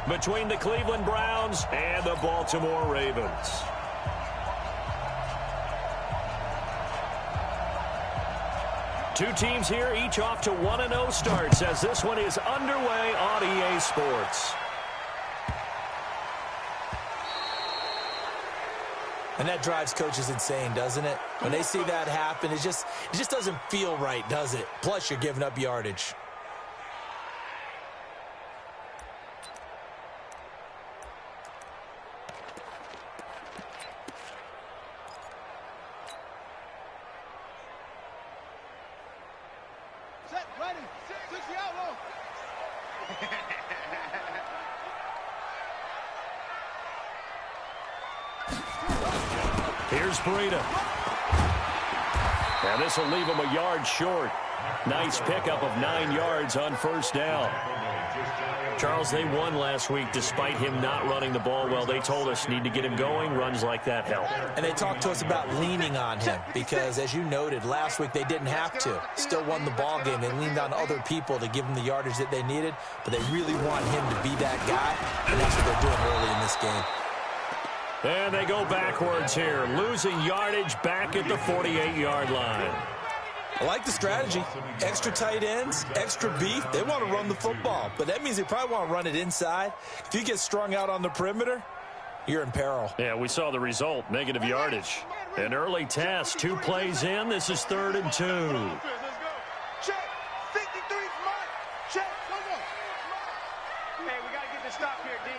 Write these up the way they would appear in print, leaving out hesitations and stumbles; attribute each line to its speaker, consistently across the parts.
Speaker 1: between the Cleveland Browns and the Baltimore Ravens. Two teams here, each off to 1-0 starts as this one is underway on EA Sports.
Speaker 2: And that drives coaches insane, doesn't it? When they see that happen, it just doesn't feel right, does it? Plus, you're giving up yardage.
Speaker 1: Here's Breida. And this will leave him a yard short. Nice pickup of 9 yards on first down. Charles, they won last week despite him not running the ball well. They told us need to get him going. Runs like that help.
Speaker 2: And they talked to us about leaning on him because, as you noted, last week they didn't have to. Still won the ball game. They leaned on other people to give them the yardage that they needed, but they really want him to be that guy, and that's what they're doing early in this game.
Speaker 1: And they go backwards here, losing yardage back at the 48-yard line.
Speaker 2: I like the strategy. Extra tight ends, extra beef. They want to run the football, but that means they probably want to run it inside. If you get strung out on the perimeter, you're in peril.
Speaker 1: Yeah, we saw the result, negative yardage. An early test, 2 plays in. This is 3rd and 2.
Speaker 3: Check. 53's Mike. Check. Come on. Hey, we got to get this stop here, D.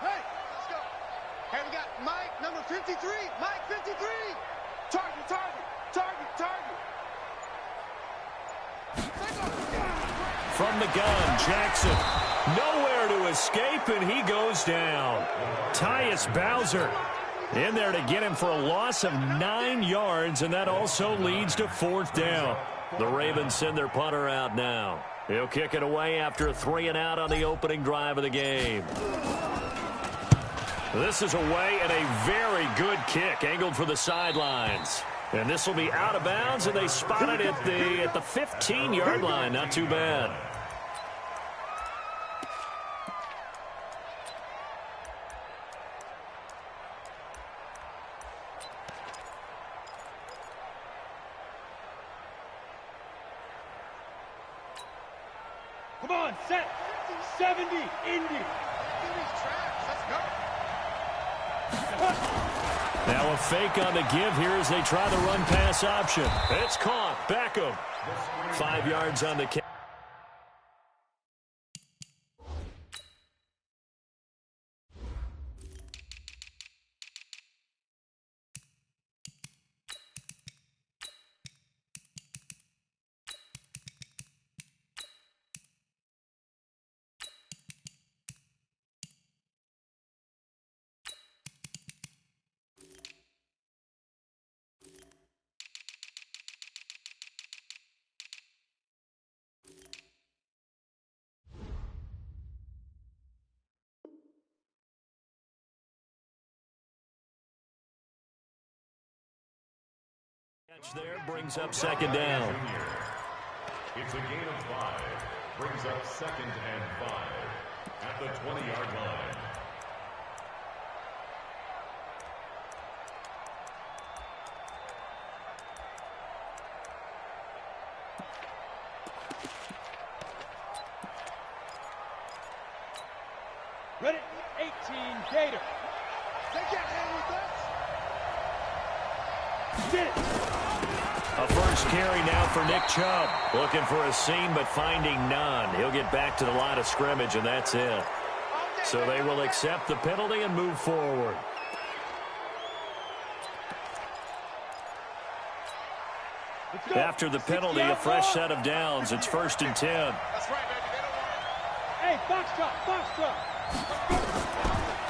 Speaker 3: Hey, let's go. Hey, we got Mike, number 53. Mike, 53. Target, target, target, target.
Speaker 1: From the gun, Jackson. Nowhere to escape, and he goes down. Tyus Bowser in there to get him for a loss of 9 yards, and that also leads to 4th down. The Ravens send their punter out now. He'll kick it away after a 3-and-out on the opening drive of the game. This is away and a very good kick, angled for the sidelines. And this will be out of bounds, and they spot it at the 15-yard line. Not too bad.
Speaker 3: Come on, set. 70, Indy. Let's go.
Speaker 1: Now a fake on the give here as they try the run-pass option. It's caught. Beckham. 5 yards on the catch. There brings up 2nd down.
Speaker 4: It's a gain of 5. Brings up 2nd and 5 at the 20-yard line.
Speaker 3: Ready? 18, Gator. They can't handle this. Get it.
Speaker 1: A first carry now for Nick Chubb. Looking for a seam, but finding none. He'll get back to the line of scrimmage, and that's it. So they will accept the penalty and move forward. After the penalty, a fresh set of downs. It's 1st and 10.
Speaker 3: That's right, baby. They don't want it. Hey, box drop.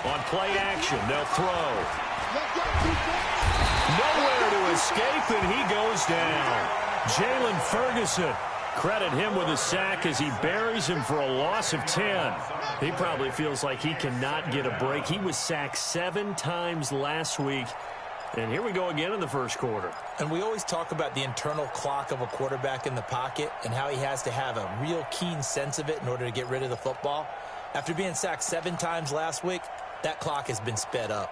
Speaker 1: On play action, they'll throw. Nowhere to escape, and he goes down. Jalen Ferguson, credit him with a sack as he buries him for a loss of 10. He probably feels like he cannot get a break. He was sacked 7 times last week, and here we go again in the first quarter.
Speaker 2: And we always talk about the internal clock of a quarterback in the pocket and how he has to have a real keen sense of it in order to get rid of the football. After being sacked 7 times last week, that clock has been sped up.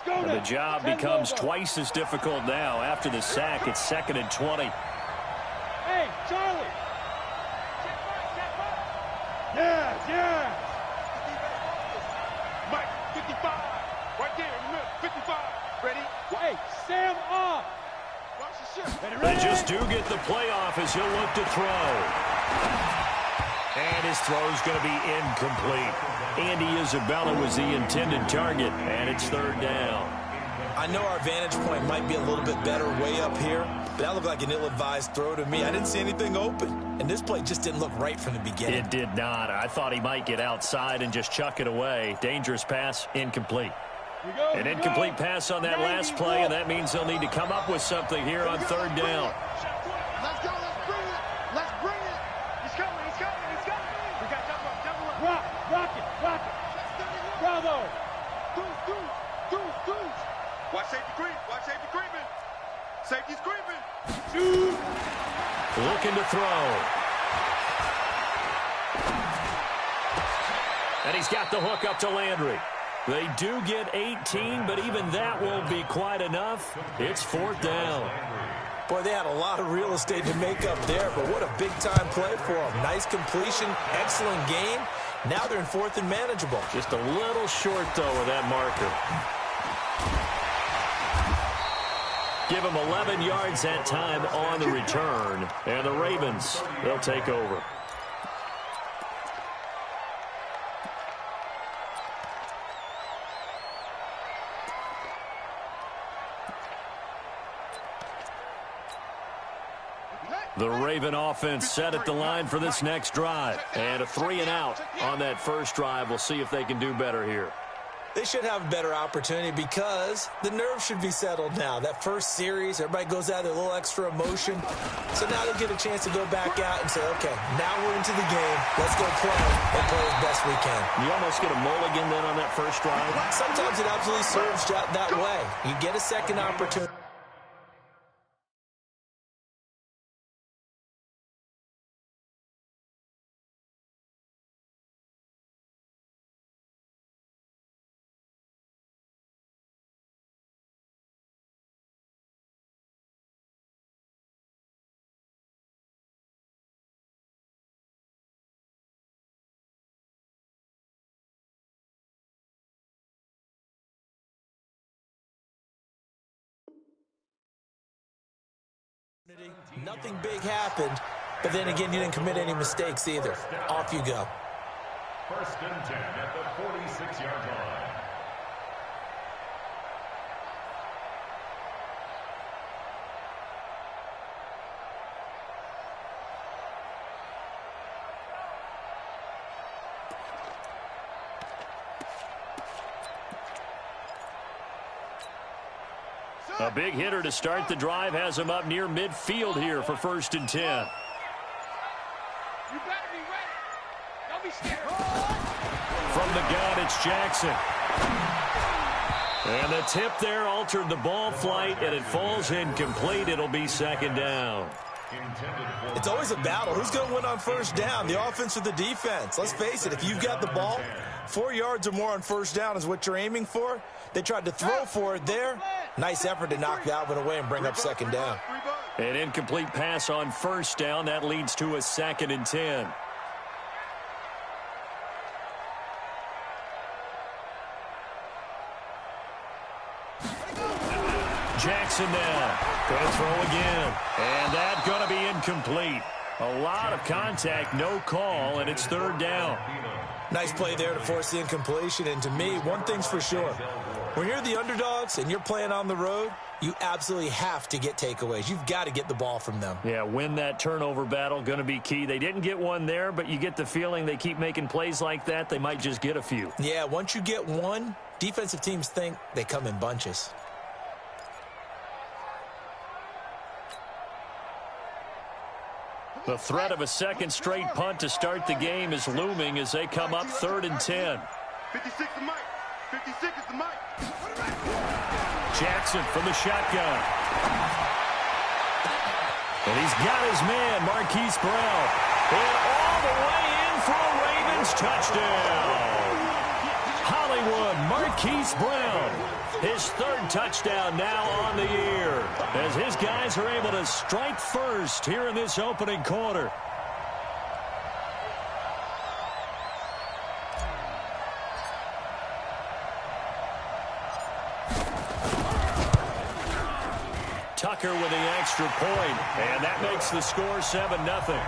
Speaker 1: And the job becomes twice as difficult now. After the sack, it's 2nd and 20.
Speaker 3: Hey, Charlie. Yeah. Mike, 55. Right there in the middle. 55. Ready? Hey, Sam off.
Speaker 1: They just do get the playoff as he'll look to throw. And his throw's going to be incomplete. Andy Isabella was the intended target, and it's 3rd down.
Speaker 2: I know our vantage point might be a little bit better way up here, but that looked like an ill-advised throw to me. I didn't see anything open, and this play just didn't look right from the beginning.
Speaker 1: It did not. I thought he might get outside and just chuck it away. Dangerous pass, incomplete. An incomplete pass on that last play, and that means they'll need to come up with something here on 3rd down.
Speaker 3: Let's go. Let's bring it. He's coming. We got double up. Rock it. Bravo. Deuce. Watch safety creeping. Safety's creeping.
Speaker 1: Looking to throw. And he's got the hook up to Landry. They do get 18, but even that won't be quite enough. It's 4th down.
Speaker 2: Boy, they had a lot of real estate to make up there, but what a big-time play for them. Nice completion, excellent game. Now they're in 4th and manageable.
Speaker 1: Just a little short, though, of that marker. Give them 11 yards that time on the return. And the Ravens, they'll take over. The Raven offense set at the line for this next drive. And a 3-and-out on that first drive. We'll see if they can do better here.
Speaker 2: They should have a better opportunity because the nerves should be settled now. That first series, everybody goes out with a little extra emotion. So now they'll get a chance to go back out and say, okay, now we're into the game. Let's go play and play as best we can.
Speaker 1: You almost get a mulligan then on that first drive.
Speaker 2: Sometimes it absolutely serves that way. You get a second opportunity. Nothing big happened, but then again, you didn't commit any mistakes either. Off you go.
Speaker 4: 1st and 10 at the 46-yard line.
Speaker 1: A big hitter to start the drive has him up near midfield here for 1st and 10.
Speaker 3: You better be ready. Don't be scared.
Speaker 1: From the gun, it's Jackson. And the tip there altered the ball flight, and it falls incomplete. It'll be 2nd down.
Speaker 2: It's always a battle. Who's going to win on 1st down, the offense or the defense? Let's face it, if you've got the ball, 4 yards or more on 1st down is what you're aiming for. They tried to throw for it there. Nice effort to knock that one away and bring up 2nd down.
Speaker 1: An incomplete pass on 1st down. That leads to a 2nd and 10. Jackson now. Going to throw again. And that's going to be incomplete. A lot of contact, no call, and it's 3rd down.
Speaker 2: Nice play there to force the incompletion. And to me, one thing's for sure. When you're the underdogs and you're playing on the road, you absolutely have to get takeaways. You've got to get the ball from them.
Speaker 1: Yeah, win that turnover battle, going to be key. They didn't get one there, but you get the feeling they keep making plays like that, they might just get a few.
Speaker 2: Yeah, once you get one, defensive teams think they come in bunches.
Speaker 1: The threat of a second straight punt to start the game is looming as they come up 3rd and 10.
Speaker 3: 56 is Mike. 56 is the Mike.
Speaker 1: Jackson from the shotgun. And he's got his man, Marquise Brown. And all the way in for a Ravens touchdown. Hollywood Marquise Brown. His third touchdown now on the year, as his guys are able to strike first here in this opening quarter. Tucker with the extra point, and that makes the score 7-0.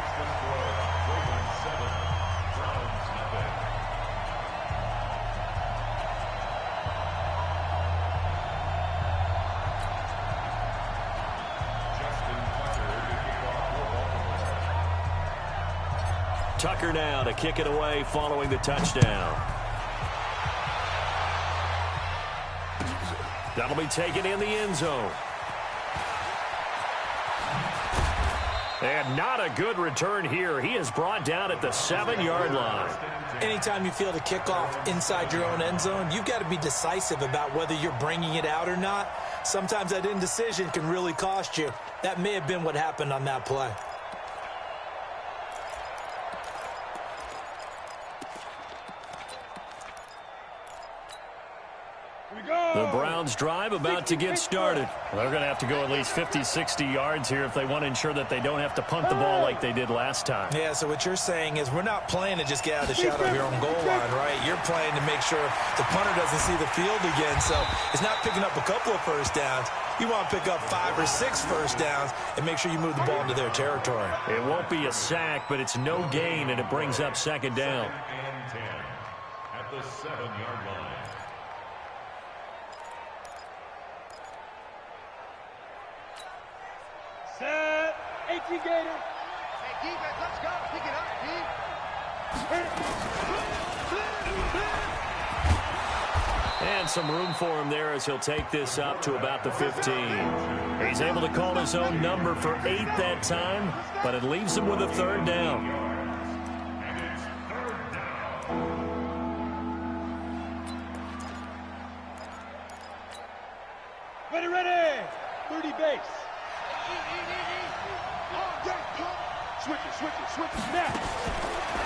Speaker 1: Tucker now to kick it away following the touchdown. That'll be taken in the end zone. And not a good return here. He is brought down at the 7-yard line.
Speaker 2: Anytime you field a kickoff inside your own end zone, you've got to be decisive about whether you're bringing it out or not. Sometimes that indecision can really cost you. That may have been what happened on that play.
Speaker 1: The Browns drive about to get started. They're going to have to go at least 50, 60 yards here if they want to ensure that they don't have to punt the ball like they did last time.
Speaker 2: Yeah, so what you're saying is we're not playing to just get out of the shadow of your own goal line, right? You're playing to make sure the punter doesn't see the field again. So it's not picking up a couple of first downs. You want to pick up 5 or 6 first downs and make sure you move the ball into their territory.
Speaker 1: It won't be a sack, but it's no gain, and it brings up second down.
Speaker 4: And 10 at the 7-yard line.
Speaker 3: Set. 18 Gator. Hey, defense, let's go. Pick it up, D.
Speaker 1: And some room for him there as he'll take this up to about the 15. He's able to call his own number for 8 that time, but it leaves him with a third down.
Speaker 4: And it's third down.
Speaker 3: Ready. 30 base. Switch it, now.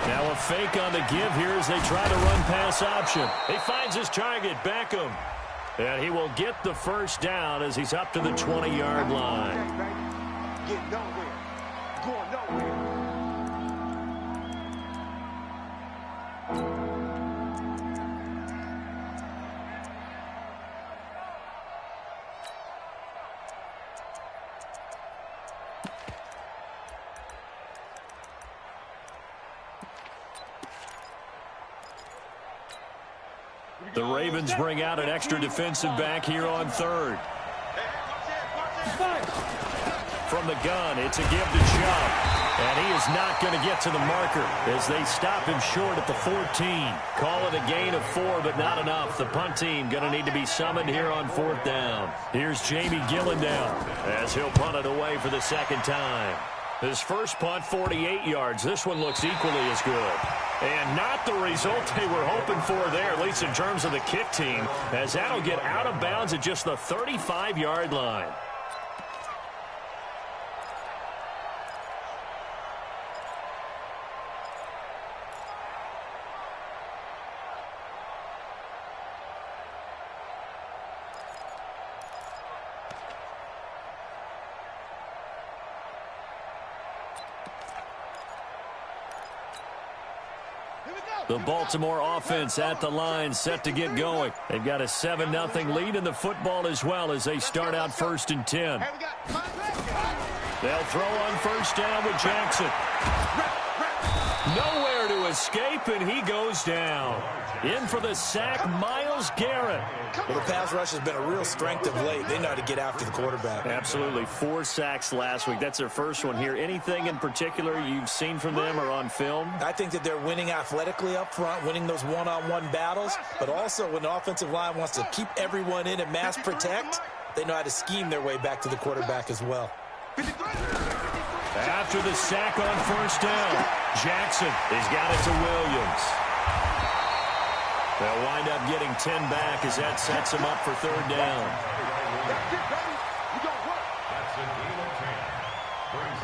Speaker 1: Now a fake on the give here as they try to run pass option. He finds his target, Beckham. And he will get the first down as he's up to the 20-yard line.
Speaker 3: Get nowhere. Going nowhere.
Speaker 1: The Ravens bring out an extra defensive back here on third. From the gun, it's a give to Chubb. And he is not going to get to the marker as they stop him short at the 14. Call it a gain of 4, but not enough. The punt team going to need to be summoned here on 4th down. Here's Jamie Gillendown as he'll punt it away for the second time. His first punt, 48 yards. This one looks equally as good. And not the result they were hoping for there, at least in terms of the kick team, as that'll get out of bounds at just the 35-yard line. The Baltimore offense at the line, set to get going. They've got a 7-0 lead in the football as well as they start out 1st and 10. They'll throw on 1st down with Jackson. Nowhere to escape, and he goes down. In for the sack, Myles Garrett.
Speaker 2: Well, the pass rush has been a real strength of late. They know how to get after the quarterback.
Speaker 1: Absolutely. 4 sacks last week. That's their first one here. Anything in particular you've seen from them or on film?
Speaker 2: I think that they're winning athletically up front, winning those one-on-one battles, but also when the offensive line wants to keep everyone in and mass protect, they know how to scheme their way back to the quarterback as well.
Speaker 1: After the sack on 1st down, Jackson has got it to Williams. They'll wind up getting 10 back as that sets them up for 3rd down.
Speaker 4: That's a gain of 10. Brings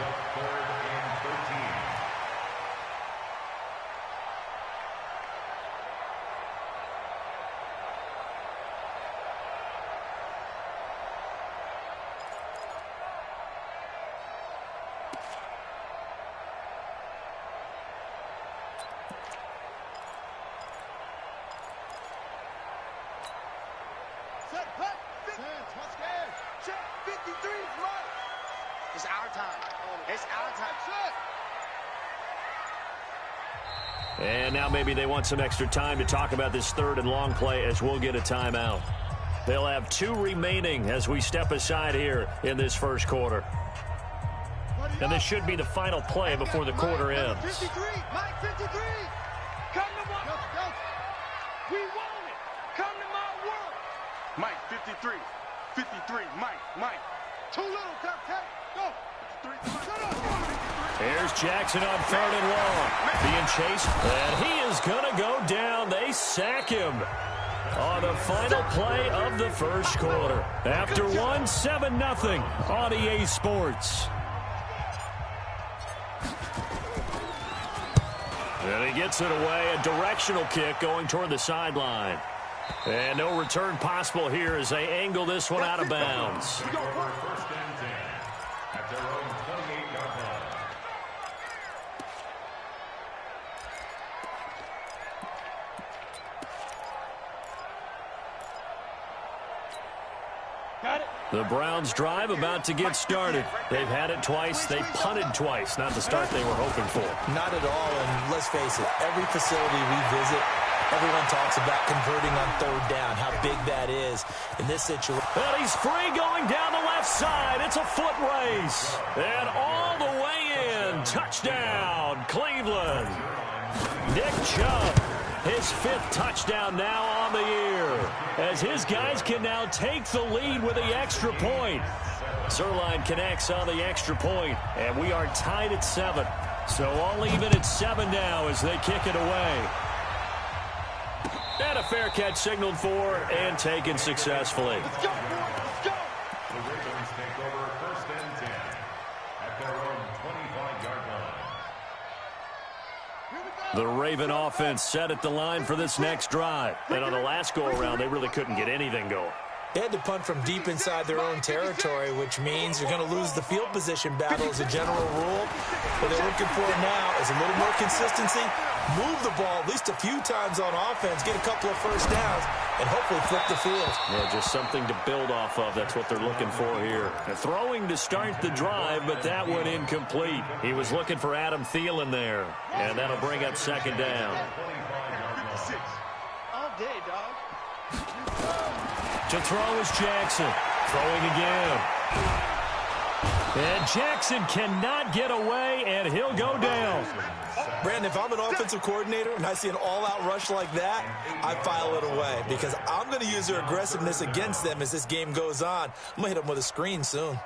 Speaker 3: 53's Mike. It's our time. It's our time.
Speaker 1: And now maybe they want some extra time to talk about this third and long play as we'll get a timeout. They'll have 2 remaining as we step aside here in this first quarter. And this should be the final play before the quarter ends.
Speaker 3: 53, Mike 53. Come to my world. We want it. Come to my world. Mike 53. 53, Mike. Too little, Captain. Go. 53. Shut up.
Speaker 1: Here's Jackson on third and long. Being chased, and he is going to go down. They sack him on the final play of the first quarter. After 7-0 on EA Sports. And he gets it away, a directional kick going toward the sideline. And no return possible here as they angle this one out of bounds.
Speaker 4: First and 10 at their own 28-yard line.
Speaker 1: The Browns drive about to get started. They've had it twice. They punted twice. Not the start they were hoping for.
Speaker 2: Not at all, and let's face it, every facility we visit, everyone talks about converting on third down, how big that is in this situation.
Speaker 1: And he's free going down the left side. It's a foot race. And all the way in. Touchdown, Cleveland. Nick Chubb. His 5th touchdown now on the year, as his guys can now take the lead with the extra point. Zerline connects on the extra point, and we are tied at 7. So all even at 7 now as they kick it away. And a fair catch signaled for and taken successfully.
Speaker 3: Let's go, boys. Let's go.
Speaker 4: The Ravens take over first and 10 at their own 25-yard line.
Speaker 1: The Raven offense set at the line for this next drive. And on the last go-around, they really couldn't get anything going.
Speaker 2: They had to punt from deep inside their own territory, which means you're going to lose the field position battle as a general rule. What they're looking for now is a little more consistency, move the ball at least a few times on offense, get a couple of first downs, and hopefully flip the field.
Speaker 1: Yeah, just something to build off of. That's what they're looking for here. And throwing to start the drive, but that one incomplete. He was looking for Adam Thielen there, and that'll bring up second down.
Speaker 3: All day, dog.
Speaker 1: To throw is Jackson. Throwing again. And Jackson cannot get away, and he'll go down.
Speaker 2: Brandon, if I'm an offensive coordinator and I see an all-out rush like that, I file it away because I'm going to use their aggressiveness against them as this game goes on. I'm going to hit them with a screen soon.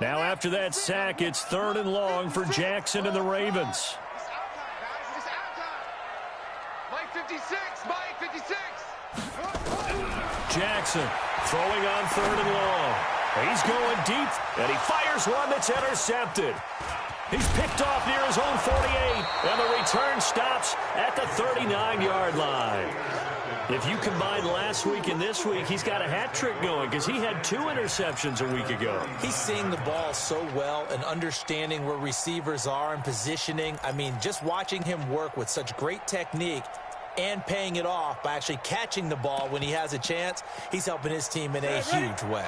Speaker 1: Now after that sack, it's third and long for Jackson and the Ravens.
Speaker 3: It's our time, guys. It's our time. Mike 56. Mike 56.
Speaker 1: Jackson throwing on third and long. He's going deep, and he fires one that's intercepted. He's picked off near his own 48, and the return stops at the 39-yard line. If you combine last week and this week, he's got a hat trick going because he had 2 interceptions a week ago.
Speaker 2: He's seeing the ball so well and understanding where receivers are and positioning. I mean, just watching him work with such great technique and paying it off by actually catching the ball when he has a chance, he's helping his team in a huge way.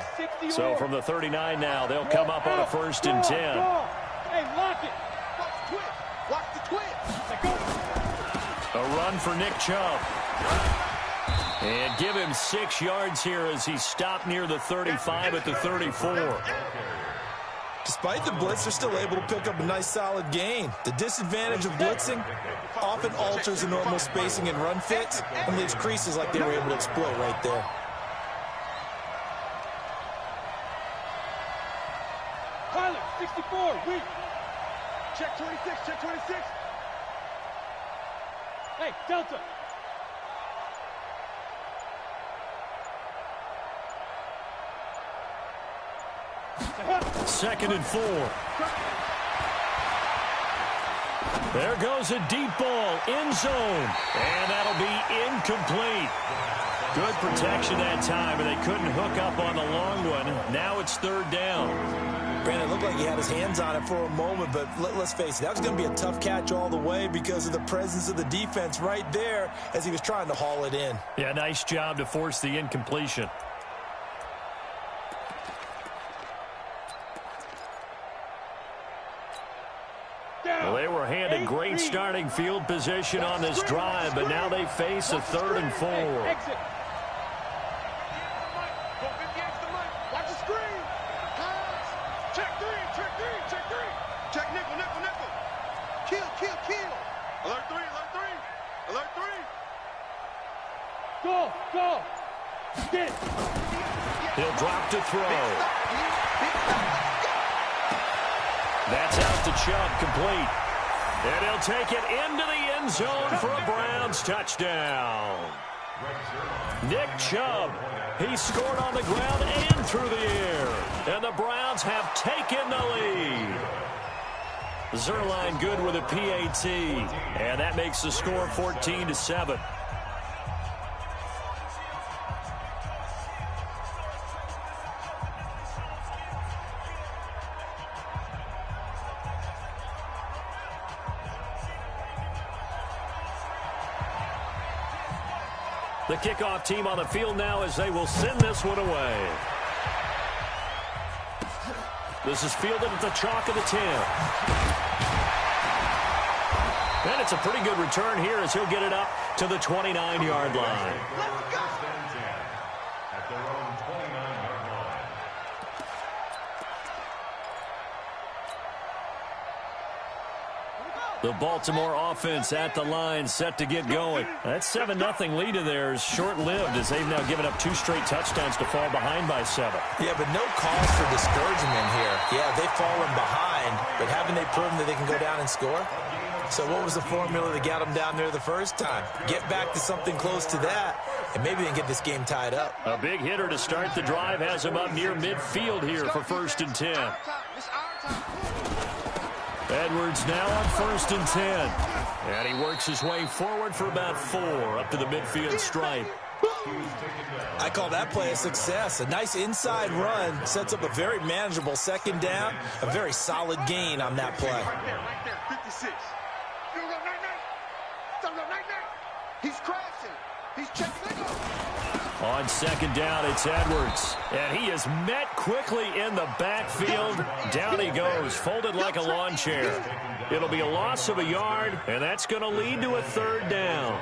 Speaker 1: So from the 39 now, they'll come up on a 1st and 10.
Speaker 3: Hey, lock it. Watch the twist.
Speaker 1: A run for Nick Chubb. And give him 6 yards here as he stopped near the 35 at the 34.
Speaker 2: Despite the blitz, they're still able to pick up a nice solid gain. The disadvantage of blitzing often alters the normal spacing and run fits and leaves creases like they were able to exploit right there.
Speaker 3: Tyler, 64, weak. Check 26, check 26. Hey, Delta.
Speaker 1: Second and 4. There goes a deep ball, end zone, and that'll be incomplete. Good protection that time, and they couldn't hook up on the long one. Now it's third down.
Speaker 2: Brandon, it looked like he had his hands on it for a moment, but let's face it, that was going to be a tough catch all the way because of the presence of the defense right there as he was trying to haul it in.
Speaker 1: Yeah, nice job to force the incompletion. Well, they were handed great starting field position on this drive, but now they face a 3rd and 4.
Speaker 3: Watch the screen. Check three. Check nickel. Kill. Alert three. Go. Get.
Speaker 1: He'll drop to throw. That's out to Chubb, complete. And he'll take it into the end zone for a Browns touchdown. Nick Chubb, he scored on the ground and through the air. And the Browns have taken the lead. Zerline good with a PAT. And that makes the score 14-7. The kickoff team on the field now as they will send this one away. This is fielded at the chalk of the 10. And it's a pretty good return here as he'll get it up to the 29-yard line.
Speaker 4: At their own 29-yard line.
Speaker 1: The Baltimore offense at the line, set to get going. That 7-0 lead of theirs short-lived as they've now given up 2 straight touchdowns to fall behind by 7.
Speaker 2: Yeah, but no cause for discouragement here. Yeah, they've fallen behind, but haven't they proven that they can go down and score? So what was the formula that got them down there the first time? Get back to something close to that, and maybe they can get this game tied up.
Speaker 1: A big hitter to start the drive has him up near midfield here for 1st and 10. Edwards now on 1st and 10. And he works his way forward for about 4 up to the midfield stripe.
Speaker 2: I call that play a success. A nice inside run sets up a very manageable 2nd down. A very solid gain on that play.
Speaker 3: Right there, 56. He's crashing. He's checking it.
Speaker 1: On 2nd down, it's Edwards. And he is met quickly in the backfield. Down he goes, folded like a lawn chair. It'll be a loss of a yard, and that's going to lead to a 3rd down.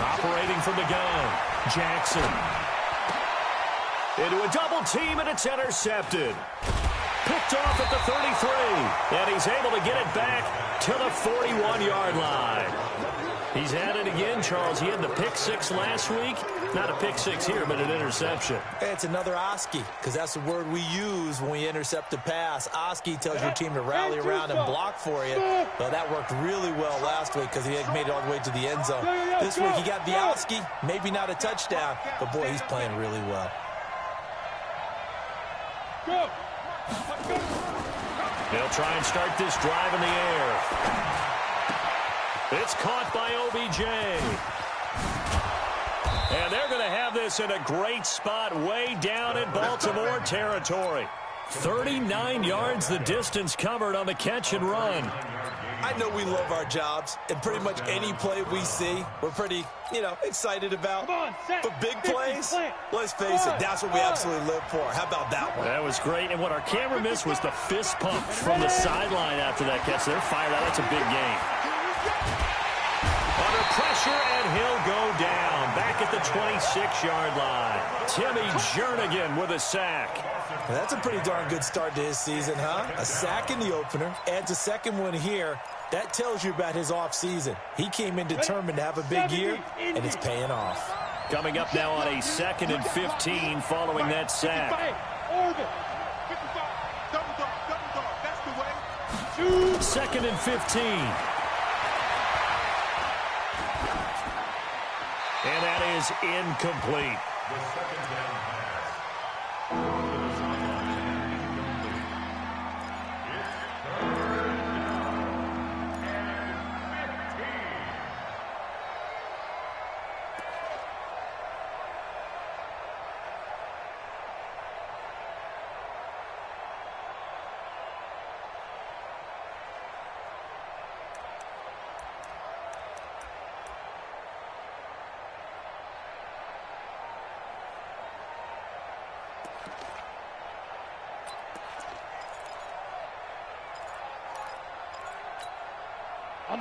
Speaker 1: Operating from the gun, Jackson. Into a double team, and it's intercepted. Picked off at the 33, and he's able to get it back to the 41-yard line. He's had it again, Charles. He had the pick 6 last week. Not a pick 6 here, but an interception.
Speaker 2: It's another Oski, because that's the word we use when we intercept a pass. Oski tells your team to rally around and block for you. Well, that worked really well last week because he had made it all the way to the end zone. This week he got the Oski, maybe not a touchdown, but boy, he's playing really well.
Speaker 1: They'll try and start this drive in the air. It's caught by OBJ. And they're going to have this in a great spot way down in Baltimore territory. 39 yards the distance covered on the catch and run.
Speaker 2: I know we love our jobs, and pretty much any play we see, we're pretty, excited about. But big plays, let's face it, that's what we absolutely live for. How about that one?
Speaker 1: That was great, and what our camera missed was the fist pump from the sideline after that catch. They're fired out. That's a big game. Under pressure, and he'll go down. Back at the 26-yard line. Timmy Jernigan with a sack.
Speaker 2: Well, that's a pretty darn good start to his season, huh? A sack in the opener, adds a 2nd one here. That tells you about his offseason. He came in determined to have a big year, and it's paying off.
Speaker 1: Coming up now on a 2nd and 15 following that sack. 2nd and 15. is incomplete.
Speaker 4: The second down pass. To the sideline, incomplete. It's third down and 15.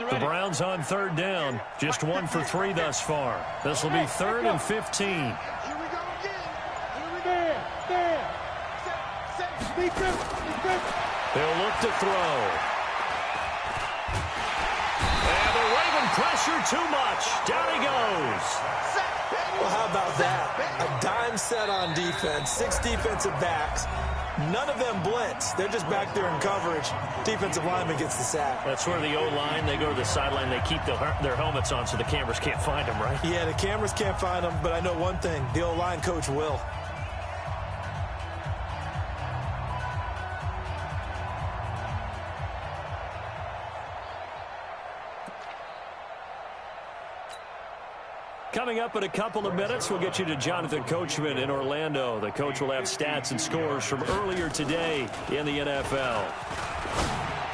Speaker 1: The Browns on third down. Just 1 for 3 thus far. This will be 3rd and 15.
Speaker 3: Here we go again. Here we go. There. Set. Defense.
Speaker 1: They'll look to throw. And the Raven pressure too much. Down he goes.
Speaker 2: Well, how about that? A dime set on defense, 6 defensive backs. None of them blitz. They're just back there in coverage. Defensive lineman gets the sack.
Speaker 1: That's where the O-line, they go to the sideline, they keep their helmets on so the cameras can't find them, right?
Speaker 2: Yeah, the cameras can't find them, but I know one thing. The O-line coach will.
Speaker 1: Coming up in a couple of minutes, we'll get you to Jonathan Coachman in Orlando. The coach will have stats and scores from earlier today in the NFL.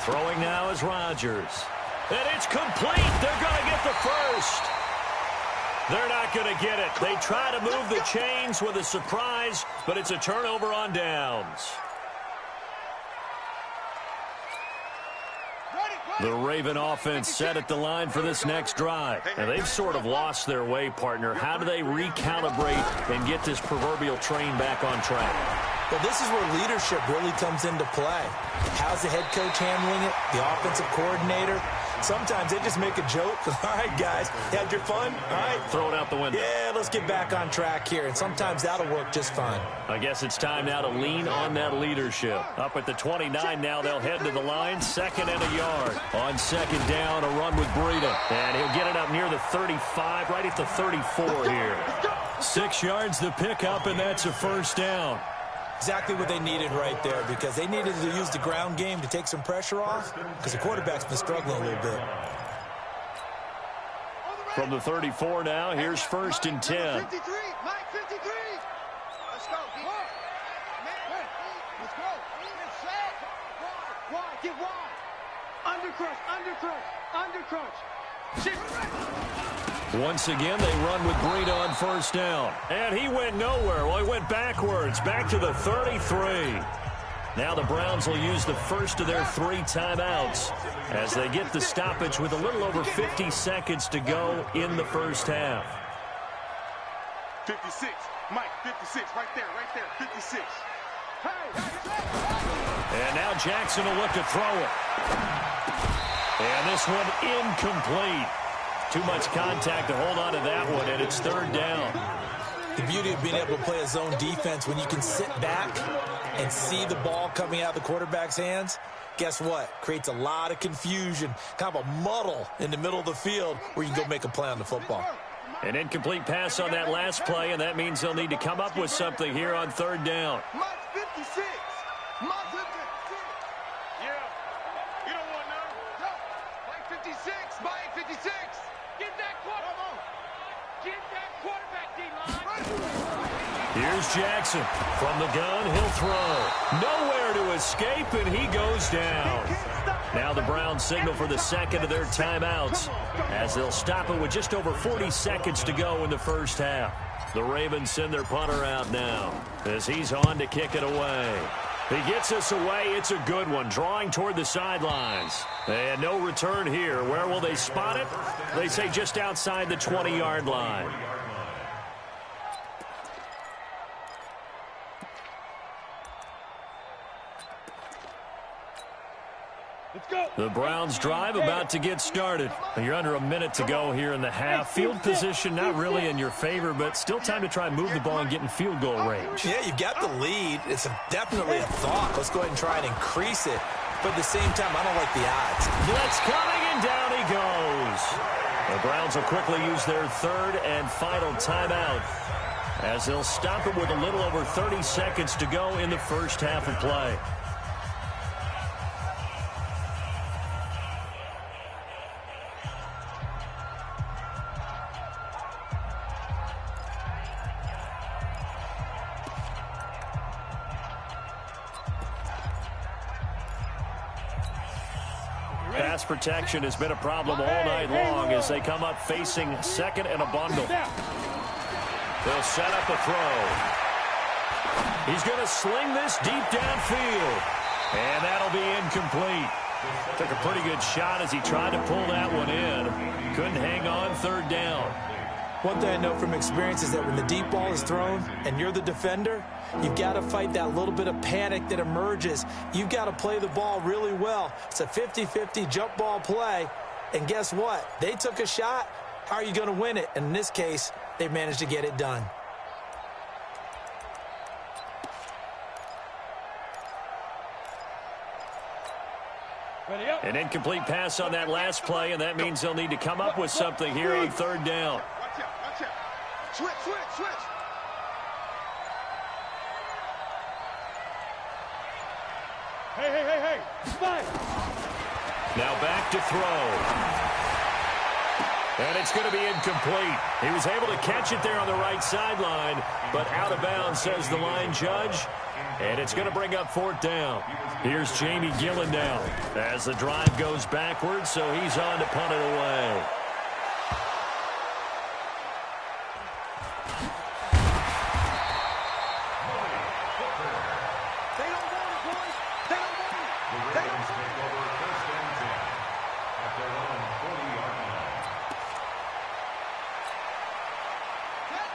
Speaker 1: Throwing now is Rodgers. And it's complete. They're going to get the first. They're not going to get it. They try to move the chains with a surprise, but it's a turnover on downs. The Raven offense set at the line for this next drive. And they've sort of lost their way, partner. How do they recalibrate and get this proverbial train back on track?
Speaker 2: Well, this is where leadership really comes into play. How's the head coach handling it? The offensive coordinator? Sometimes they just make a joke. All right, guys, you had your fun? All right.
Speaker 1: Throw it out the window.
Speaker 2: Yeah, let's get back on track here. And sometimes that'll work just fine.
Speaker 1: I guess it's time now to lean on that leadership. Up at the 29 now, they'll head to the line. 2nd and a yard. On 2nd down, a run with Breida. And he'll get it up near the 35, right at the 34 here. 6 yards to pick up, and that's a first down.
Speaker 2: Exactly what they needed right there, because they needed to use the ground game to take some pressure off, because the quarterback's been struggling a little bit.
Speaker 1: From the 34 now, here's 1st and 10.
Speaker 3: 53, Mike 53. Let's go, D. Let's go. Wide, get wide. Undercrush.
Speaker 1: Once again, they run with Breida on 1st down. And he went nowhere. Well, he went backwards, back to the 33. Now the Browns will use the first of their 3 timeouts as they get the stoppage with a little over 50 seconds to go in the first half.
Speaker 3: 56, Mike, 56, right there, 56.
Speaker 1: And now Jackson will look to throw it. And this one incomplete. Too much contact to hold on to that one, and it's 3rd down.
Speaker 2: The beauty of being able to play a zone defense, when you can sit back and see the ball coming out of the quarterback's hands, guess what? Creates a lot of confusion, kind of a muddle in the middle of the field where you can go make a play on the football.
Speaker 1: An incomplete pass on that last play, and that means they'll need to come up with something here on 3rd down.
Speaker 3: Mike 56. Mike 56. Yeah. You don't want none. No. Mike 56. Mike 56. Get that quarterback. Get that quarterback, D-line.
Speaker 1: Here's Jackson. From the gun, he'll throw. Nowhere to escape, and he goes down. Now the Browns signal for the 2nd of their timeouts as they'll stop it with just over 40 seconds to go in the first half. The Ravens send their punter out now as he's on to kick it away. He gets us away. It's a good one, drawing toward the sidelines. And no return here. Where will they spot it? They say just outside the 20-yard line. The Browns drive about to get started. You're under a minute to go here in the half. Field position not really in your favor, but still time to try and move the ball and get in field goal range.
Speaker 2: Yeah, you've got the lead. It's definitely a thought. Let's go ahead and try and increase it. But at the same time, I don't like the odds.
Speaker 1: Blitz coming, and down he goes. The Browns will quickly use their third and final timeout as they'll stop it with a little over 30 seconds to go in the first half of play. Pass protection has been a problem all night long as they come up facing second and a bundle. They'll set up a throw. He's going to sling this deep downfield. And that'll be incomplete. Took a pretty good shot as he tried to pull that one in. Couldn't hang on third down.
Speaker 2: One thing I know from experience is that when the deep ball is thrown and you're the defender, you've got to fight that little bit of panic that emerges. You've got to play the ball really well. It's a 50-50 jump ball play. And guess what? They took a shot. How are you going to win it? And in this case, they managed to get it done.
Speaker 1: An incomplete pass on that last play, and that means they'll need to come up with something here on third down.
Speaker 3: Watch out. Switch. Hey. Spike.
Speaker 1: Now back to throw. And it's going to be incomplete. He was able to catch it there on the right sideline, but out of bounds, says the line judge. And it's going to bring up fourth down. Here's Jamie Gillen now as the drive goes backwards, so he's on to punt it away.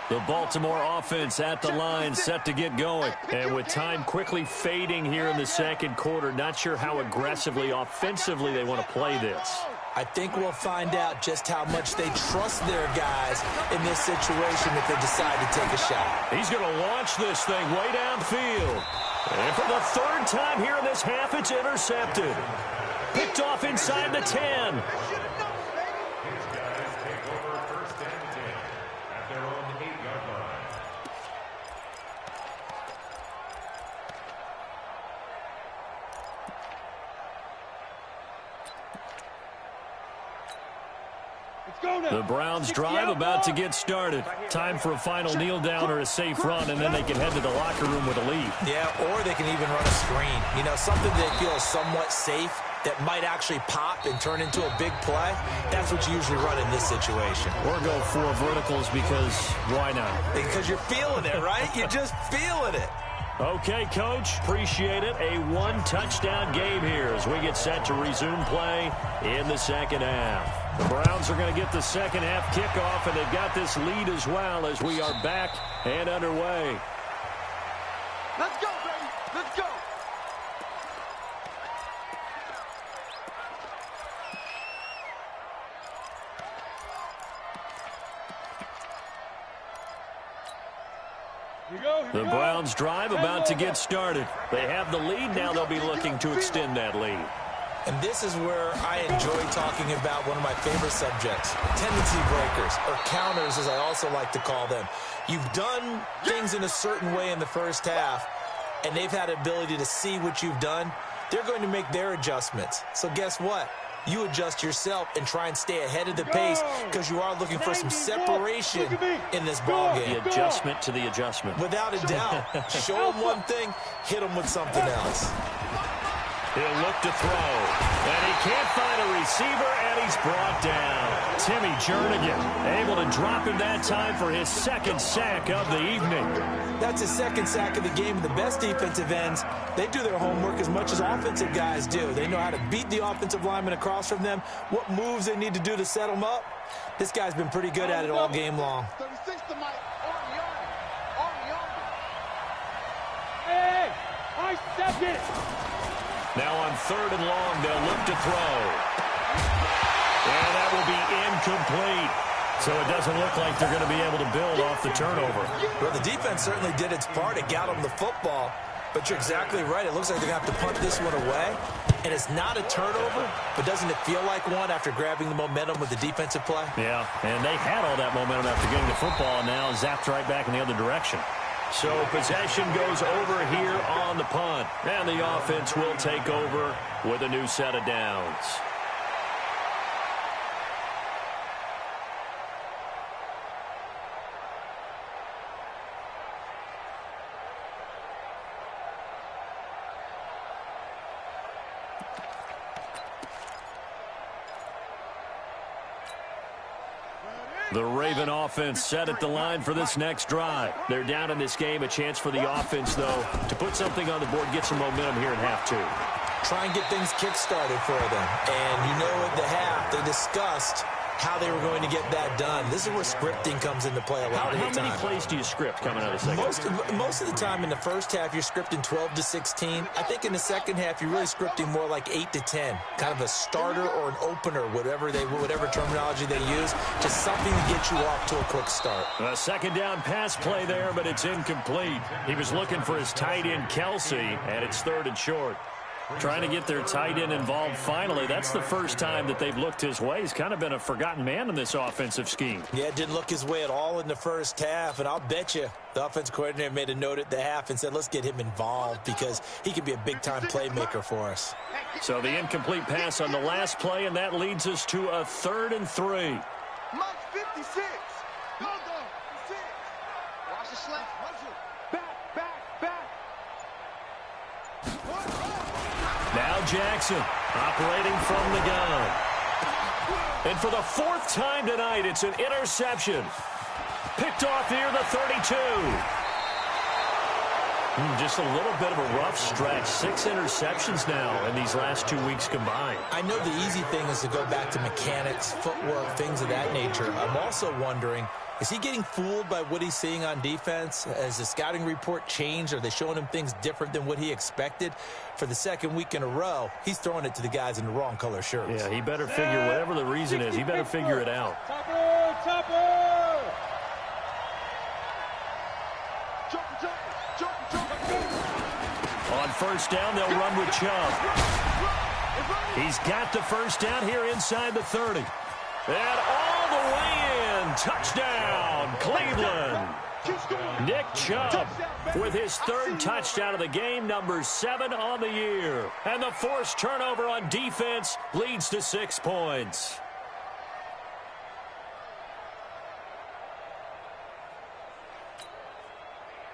Speaker 1: The Baltimore offense at the line set to get going. And with time quickly fading here in the second quarter, not sure how aggressively, offensively they want to play this.
Speaker 2: I think we'll find out just how much they trust their guys in this situation if they decide to take a shot.
Speaker 1: He's going to launch this thing way downfield. And for the third time here in this half, it's intercepted. Picked off inside the 10. The Browns drive about to get started. Time for a final kneel down or a safe run, and then they can head to the locker room with a lead.
Speaker 2: Yeah, or they can even run a screen. You know, something they feel is somewhat safe that might actually pop and turn into a big play. That's what you usually run in this situation.
Speaker 1: Or go for verticals because why not?
Speaker 2: Because you're feeling it, right? You're just feeling it.
Speaker 1: Okay, Coach, appreciate it. A one-touchdown game here as we get set to resume play in the second half. The Browns are going to get the second half kickoff, and they've got this lead as well as we are back and underway.
Speaker 3: Let's go, baby. Let's go.
Speaker 1: The Browns drive about to get started. They have the lead. Now they'll be looking to extend that lead.
Speaker 2: And this is where I enjoy talking about one of my favorite subjects, tendency breakers, or counters as I also like to call them. You've done things in a certain way in the first half, and they've had the ability to see what you've done. They're going to make their adjustments. So guess what? You adjust yourself and try and stay ahead of the pace because you are looking for some separation in this ball game.
Speaker 1: The adjustment to the adjustment.
Speaker 2: Without a doubt. Show them one thing, hit them with something else.
Speaker 1: He'll look to throw, and he can't find a receiver, and he's brought down. Timmy Jernigan able to drop him that time for his second sack of the evening.
Speaker 2: That's his second sack of the game. The best defensive ends, they do their homework as much as offensive guys do. They know how to beat the offensive lineman across from them, what moves they need to do to set them up. This guy's been pretty good at it all game long.
Speaker 3: 36 to Mike. On the arm. Hey, I second.
Speaker 1: Now on third and long, they'll look to throw. And that will be incomplete. So it doesn't look like they're going to be able to build off the turnover.
Speaker 2: Well, the defense certainly did its part. It got them the football. But you're exactly right. It looks like they're going to have to punt this one away. And it's not a turnover, but doesn't it feel like one after grabbing the momentum with the defensive play?
Speaker 1: Yeah, and they had all that momentum after getting the football, and now zapped right back in the other direction. So possession goes over here on the punt, and the offense will take over with a new set of downs. The Raven offense set at the line for this next drive. They're down in this game. A chance for the offense, though, to put something on the board, get some momentum here in half two.
Speaker 2: Try and get things kick-started for them. And you know at the half, they discussed how they were going to get that done. This is where scripting comes into play a lot of the time.
Speaker 1: How many plays do you script coming out of the second?
Speaker 2: Most of the time in the first half, you're scripting 12 to 16. I think in the second half, you're really scripting more like 8 to 10. Kind of a starter or an opener, whatever terminology they use. Just something to get you off to a quick start.
Speaker 1: A second down pass play there, but it's incomplete. He was looking for his tight end, Kelsey, and it's 3rd and short. Trying to get their tight end involved finally. That's the first time that they've looked his way. He's kind of been a forgotten man in this offensive scheme.
Speaker 2: Yeah, it didn't look his way at all in the first half, and I'll bet you the offense coordinator made a note at the half and said, let's get him involved because he could be a big-time playmaker for us.
Speaker 1: So the incomplete pass on the last play, and that leads us to a 3rd and 3.
Speaker 3: Mike 56. Go, 6. Watch the slant. Watch it. Back.
Speaker 1: Now Jackson operating from the gun. And for the 4th time tonight, it's an interception. Picked off near the 32. Just a little bit of a rough stretch. 6 interceptions now in these last 2 weeks combined.
Speaker 2: I know the easy thing is to go back to mechanics, footwork, things of that nature. I'm also wondering, is he getting fooled by what he's seeing on defense? Has the scouting report changed? Are they showing him things different than what he expected? For the 2nd week in a row, he's throwing it to the guys in the wrong color shirts.
Speaker 1: Yeah, he better figure, whatever the reason is, he better figure it out. On first down, they'll run with Chubb. He's got the first down here inside the 30. And all the way in. Touchdown, Cleveland. Nick Chubb with his 3rd touchdown of the game, number 7 on the year. And the forced turnover on defense leads to 6 points.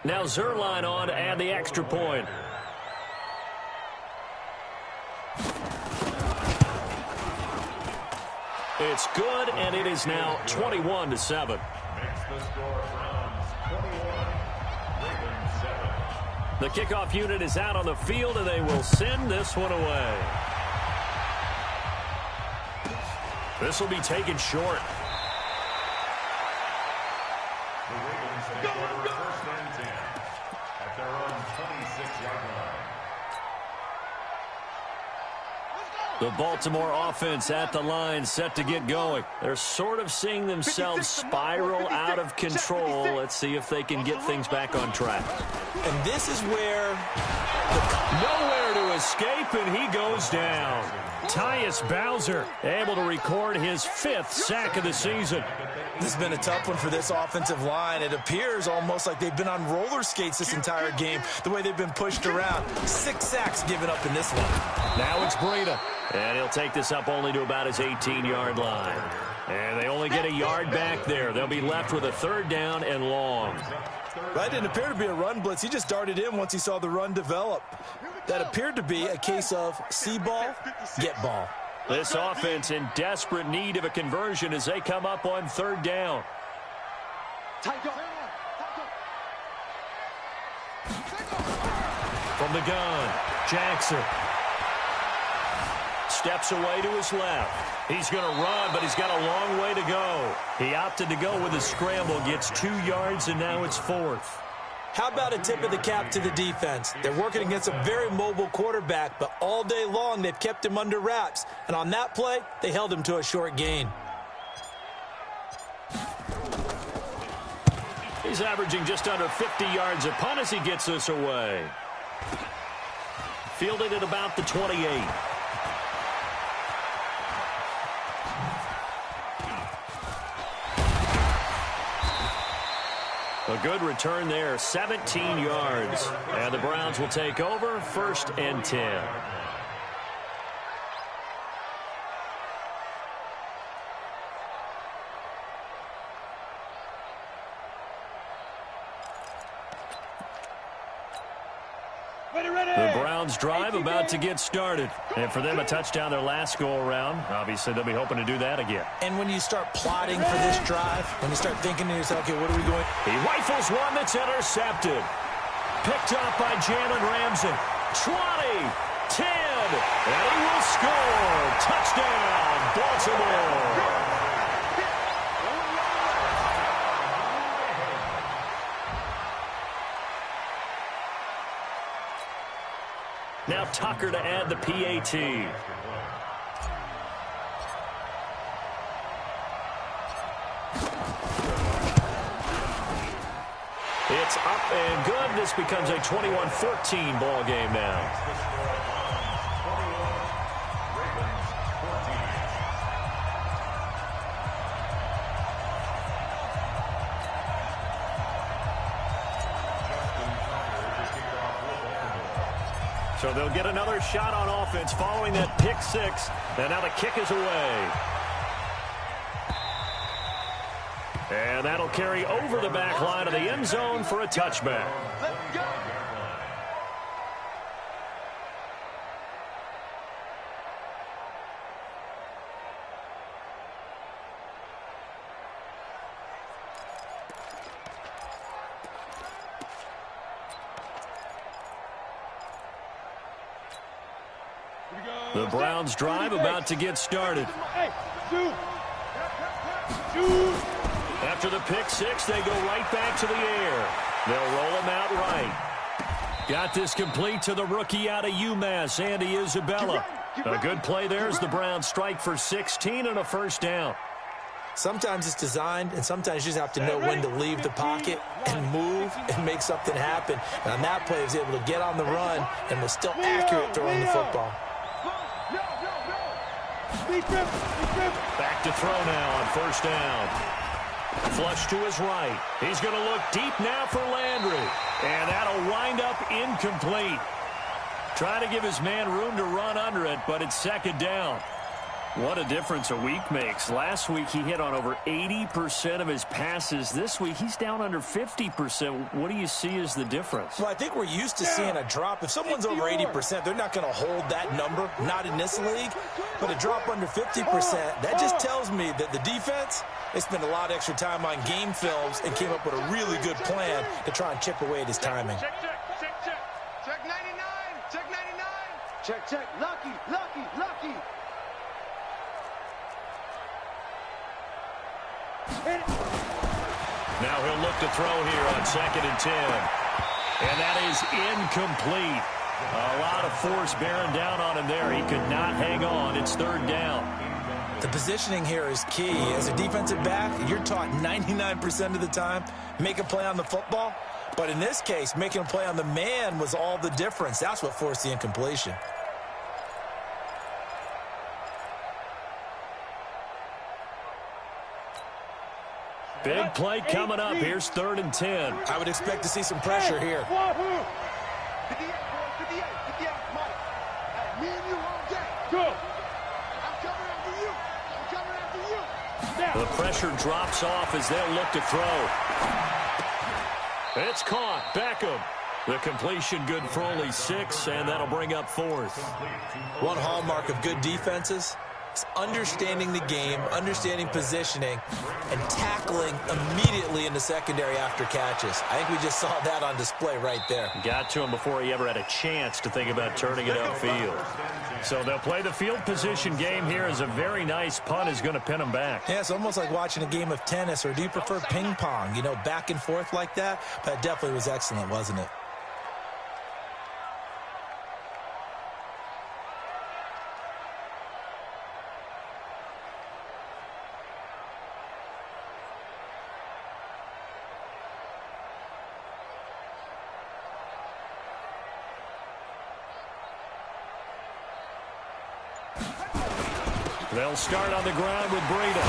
Speaker 1: Now Zerline on to add the extra point. It's good, and it is now 21-7.
Speaker 4: Makes the score Browns 21, Ravens 7.
Speaker 1: The kickoff unit is out on the field, and they will send this one away. This will be taken short.
Speaker 4: The Ravens take over 1st and 10 at their own 26-yard line.
Speaker 1: The Baltimore offense at the line, set to get going. They're sort of seeing themselves spiral out of control. Let's see if they can get things back on track.
Speaker 2: And this is where
Speaker 1: Nowhere to escape, and he goes down. Tyus Bowser able to record his 5th sack of the season.
Speaker 2: this has been a tough one for this offensive line. It appears almost like they've been on roller skates this entire game, the way they've been pushed around. 6 sacks given up in this one.
Speaker 1: Now it's Breida. And he'll take this up only to about his 18-yard line. And they only get a yard back there. They'll be left with a 3rd down and long.
Speaker 2: That didn't appear to be a run blitz. He just darted in once he saw the run develop. That appeared to be a case of see ball, get ball.
Speaker 1: This offense in desperate need of a conversion as they come up on 3rd down. From the gun, Jackson. Steps away to his left. He's going to run, but he's got a long way to go. He opted to go with a scramble, gets 2 yards, and now it's 4th.
Speaker 2: How about a tip of the cap to the defense? They're working against a very mobile quarterback, but all day long they've kept him under wraps. And on that play, they held him to a short gain.
Speaker 1: He's averaging just under 50 yards a punt as he gets this away. Fielded at about the 28. A good return there, 17 yards. And the Browns will take over, 1st and 10. The Browns drive about to get started. And for them, a touchdown their last go-around. Obviously, they'll be hoping to do that again.
Speaker 2: And when you start plotting for this drive, when you start thinking to yourself, okay, what are we going?
Speaker 1: He rifles one that's intercepted. Picked up by Jalen Ramsey. 20, 10, and he will score. Touchdown, Baltimore. Now Tucker to add the PAT. It's up and good. This becomes a 21-14 ball game now. So they'll get another shot on offense following that pick six. And now the kick is away. And that'll carry over the back line of the end zone for a touchback.
Speaker 3: Let's go.
Speaker 1: The Browns drive about to get started. After the pick six, they go right back to the air. They'll roll him out right. Got this complete to the rookie out of UMass, Andy Isabella. A good play there as the Browns strike for 16 and a first down.
Speaker 2: Sometimes it's designed, and sometimes you just have to know when to leave the pocket and move and make something happen. And on that play, he was able to get on the run and was still accurate throwing the football.
Speaker 1: Back to throw now on first down. Flush to his right. He's going to look deep now for Landry. And that'll wind up incomplete. Trying to give his man room to run under it, but it's second down. What a difference a week makes. Last week he hit on over 80% of his passes. This week he's down under 50%. What do you see as the difference?
Speaker 2: Well, I think we're used to seeing a drop. If someone's over 80%, they're not going to hold that number, not in this league. But a drop under 50%, that just tells me that the defense, they spent a lot of extra time on game films and came up with a really good plan to try and chip away at his timing.
Speaker 3: Check 99. Check 99. Check. Lucky.
Speaker 1: Now he'll look to throw here on 2nd and 10. And that is incomplete. A lot of force bearing down on him there. He could not hang on. It's 3rd down.
Speaker 2: The positioning here is key. As a defensive back, you're taught 99% of the time, make a play on the football. But in this case, making a play on the man was all the difference. That's what forced the incompletion.
Speaker 1: Big play coming up. Here's 3rd and 10.
Speaker 2: I would expect to see some pressure here.
Speaker 3: 58, Mike. Me and you all day. Good. I'm coming after you.
Speaker 1: The pressure drops off as they'll look to throw. It's caught. Beckham. The completion good for only 6, and that'll bring up 4th.
Speaker 2: One hallmark of good defenses is understanding the game, understanding positioning, and tackling immediately in the secondary after catches. I think we just saw that on display right there.
Speaker 1: Got to him before he ever had a chance to think about turning it upfield. So they'll play the field position game here as a very nice punt is going to pin them back.
Speaker 2: Yeah, it's almost like watching a game of tennis, or do you prefer ping pong, you know, back and forth like that? But it definitely was excellent, wasn't it?
Speaker 1: They'll start on the ground with Breida.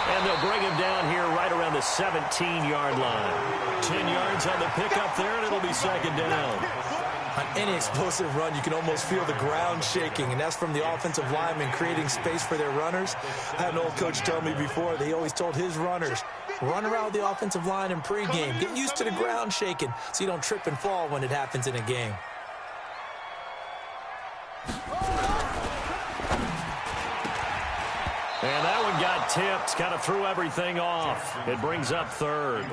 Speaker 1: And they'll bring him down here right around the 17-yard line. 10 yards on the pickup there, and it'll be second down.
Speaker 2: On any explosive run, you can almost feel the ground shaking, and that's from the offensive linemen creating space for their runners. I had an old coach tell me before, they always told his runners, run around the offensive line in pregame. Get used to the ground shaking so you don't trip and fall when it happens in a game.
Speaker 1: And that one got tipped, kind of threw everything off. It brings up third.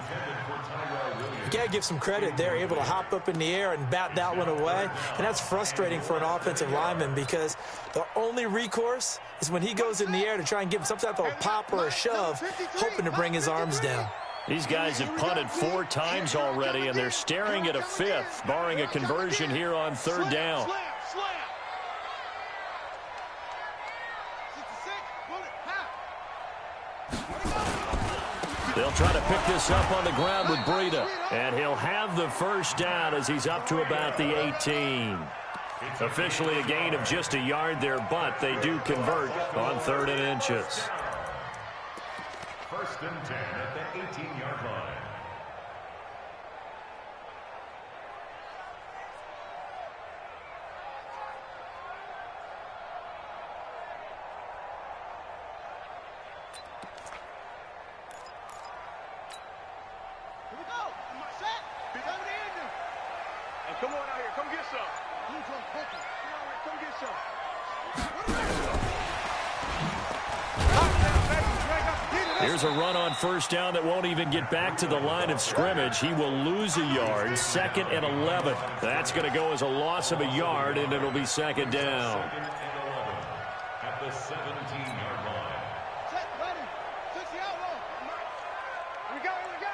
Speaker 2: You got to give some credit. They're able to hop up in the air and bat that one away. And that's frustrating for an offensive lineman because the only recourse is when he goes in the air to try and give some type of a pop or a shove, hoping to bring his arms down.
Speaker 1: These guys have punted 4 times already, and they're staring at a 5th, barring a conversion here on third down. They'll try to pick this up on the ground with Breida, and he'll have the first down as he's up to about the 18. Officially a gain of just a yard there, but they do convert on 3rd and inches.
Speaker 4: 1st and 10 at the 18-yard line.
Speaker 3: Come on out here. Come get some. Come on, come get some.
Speaker 1: Here's a run on first down that won't even get back to the line of scrimmage. He will lose a yard. 2nd and 11. That's going to go as a loss of a yard, and it'll be second down.
Speaker 4: 2nd and 11 at the 17-yard line.
Speaker 3: Set, ready. 60 out low. Here we go, here we go.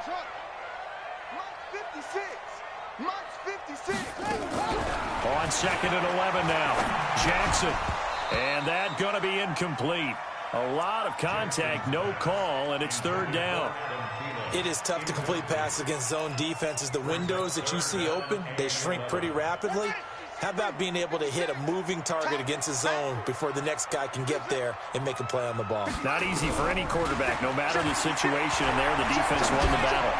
Speaker 3: Truck. Mark 56. Mark 56.
Speaker 1: On 2nd and 11 now. Jackson. And that going to be incomplete. A lot of contact, no call, and it's 3rd down.
Speaker 2: It is tough to complete passes against zone defenses. The windows that you see open, they shrink pretty rapidly. How about being able to hit a moving target against a zone before the next guy can get there and make a play on the ball?
Speaker 1: Not easy for any quarterback, no matter the situation, and there the defense won the battle.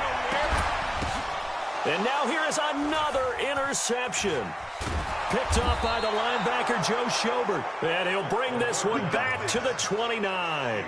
Speaker 1: And now here is another interception. Picked off by the linebacker, Joe Schobert. And he'll bring this one back to the 29.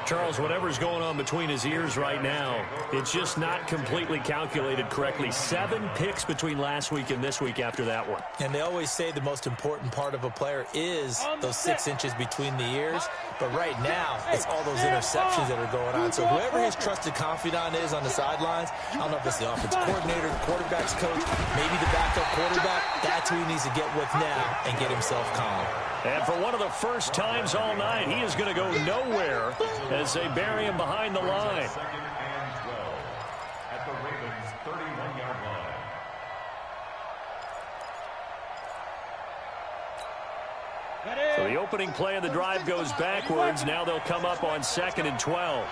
Speaker 1: Charles, whatever's going on between his ears right now, it's just not completely calculated correctly. 7 picks between last week and this week after that one.
Speaker 2: And they always say the most important part of a player is those 6 inches between the ears. But right now, it's all those interceptions that are going on. So whoever his trusted confidant is on the sidelines, I don't know if it's the offensive coordinator, the quarterback's coach, maybe the backup quarterback, that's who he needs to get with now and get himself calm.
Speaker 1: And for one of the first times all night, he is going to go nowhere as they bury him behind the line.
Speaker 4: 2nd and 12 at the Ravens' 31-yard line.
Speaker 1: So the opening play of the drive goes backwards. Now they'll come up on 2nd and 12.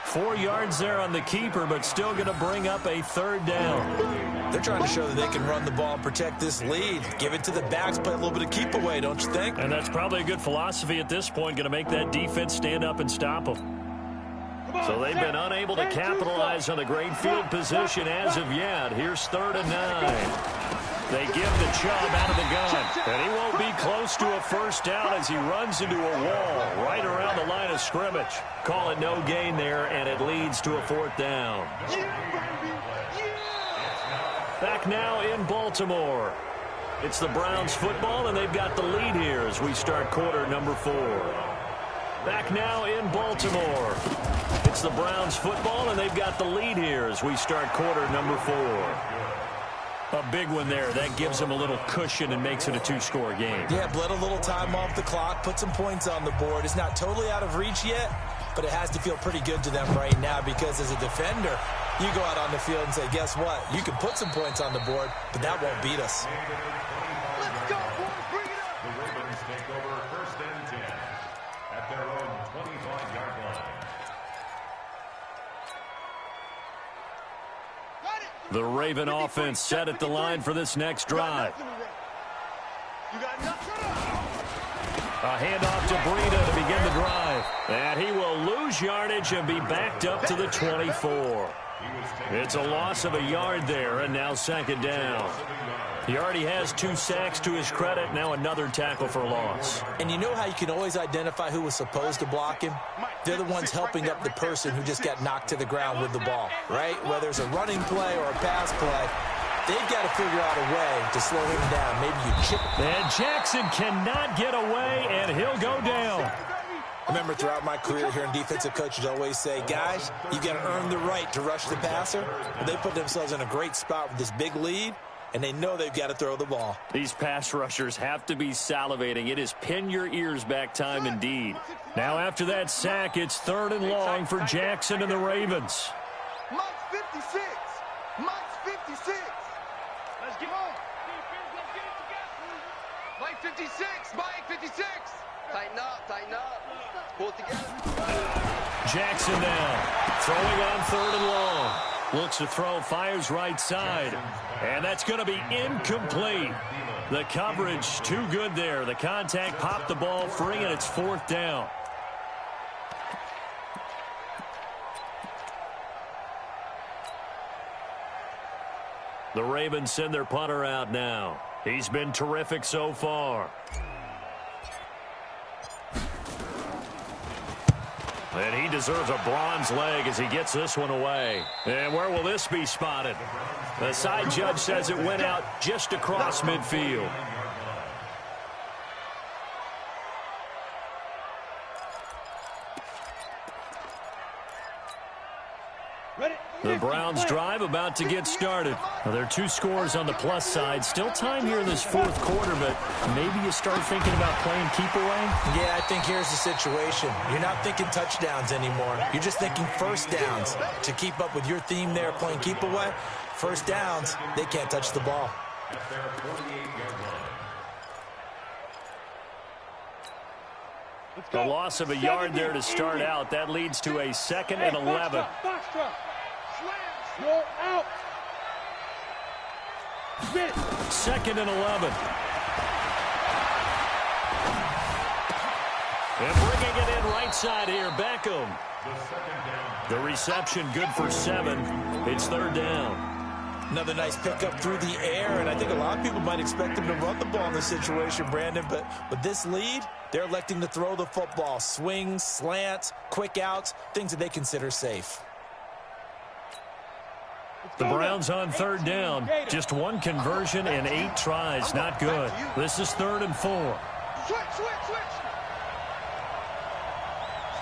Speaker 1: 4 yards there on the keeper, but still going to bring up a 3rd down.
Speaker 2: They're trying to show that they can run the ball and protect this lead. Give it to the backs, play a little bit of keep away, don't you think?
Speaker 1: And that's probably a good philosophy at this point, going to make that defense stand up and stop them. So they've been unable to capitalize on a great field position as of yet. Here's 3rd and 9. They give the Chubb out of the gun, and he won't be close to a first down as he runs into a wall right around the line of scrimmage. Call it no gain there, and it leads to a 4th down. Back now in Baltimore. It's the Browns football, and they've got the lead here as we start quarter number 4. Back now in Baltimore. It's the Browns football, and they've got the lead here as we start quarter number 4. A big one there. That gives them a little cushion and makes it a 2-score game.
Speaker 2: Yeah, bled a little time off the clock, put some points on the board. It's not totally out of reach yet, but it has to feel pretty good to them right now because as a defender, you go out on the field and say, guess what? You can put some points on the board, but that won't beat us.
Speaker 3: Let's go, boys. Bring it up.
Speaker 4: The Ravens take over 1st and 10 at their own 25-yard line.
Speaker 1: The Raven offense set at the line for this next drive. A handoff to Breida to begin the drive. And he will lose yardage and be backed up to the 24. It's a loss of a yard there, and now second down. He already has 2 sacks to his credit, now another tackle for loss.
Speaker 2: And you know how you can always identify who was supposed to block him? They're the ones helping up the person who just got knocked to the ground with the ball, right? Whether it's a running play or a pass play, they've got to figure out a way to slow him down. Maybe you chip him.
Speaker 1: And Jackson cannot get away, and he'll go down.
Speaker 2: Remember, throughout my career here in defensive coaches always say, guys, you got to earn the right to rush the passer. Well, they put themselves in a great spot with this big lead, and they know they've got to throw the ball.
Speaker 1: These pass rushers have to be salivating. It is pin your ears back time indeed. Now after that sack, it's 3rd and long for Jackson and the Ravens.
Speaker 3: Mike's 56. Mike's 56. Let's get on. Mike 56. Mike 56. Tighten up. Tighten up. Pull it together.
Speaker 1: Jackson now throwing on 3rd and long. Looks to throw, fires right side. And that's going to be incomplete. The coverage too good there. The contact popped the ball free, and it's 4th down. The Ravens send their punter out now. He's been terrific so far. And he deserves a bronze leg as he gets this one away. And where will this be spotted? The side judge says it went out just across midfield. The Browns drive about to get started. Well, there are 2 scores on the plus side. Still time here in this 4th quarter, but maybe you start thinking about playing keep away?
Speaker 2: Yeah, I think here's the situation. You're not thinking touchdowns anymore. You're just thinking first downs. To keep up with your theme there, playing keep away, first downs, they can't touch the ball.
Speaker 1: The loss of a yard there to start out. That leads to a 2nd and 11.
Speaker 3: You're out.
Speaker 1: 2nd and 11. And bringing it in right side here, Beckham. The reception good for 7. It's 3rd down.
Speaker 2: Another nice pickup through the air, and I think a lot of people might expect him to run the ball in this situation, Brandon, but with this lead, they're electing to throw the football. Swings, slants, quick outs, things that they consider safe.
Speaker 1: The Browns on 3rd down. Just 1 conversion and 8 tries. Not good. This is 3rd and 4.
Speaker 3: Switch.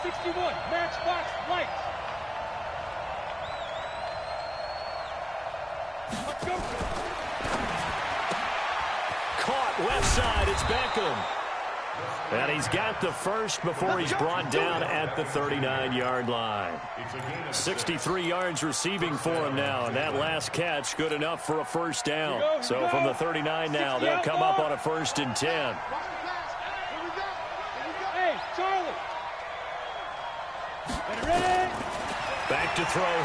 Speaker 3: 61. Matchbox lights. Let's go.
Speaker 1: Caught left side. It's Beckham. And he's got the first before he's brought down at the 39-yard line. 63 yards receiving for him now, and that last catch good enough for a first down. So from the 39 now, they'll come up on a 1st and 10.
Speaker 3: Hey, Charlie. Ready?
Speaker 1: Back to throw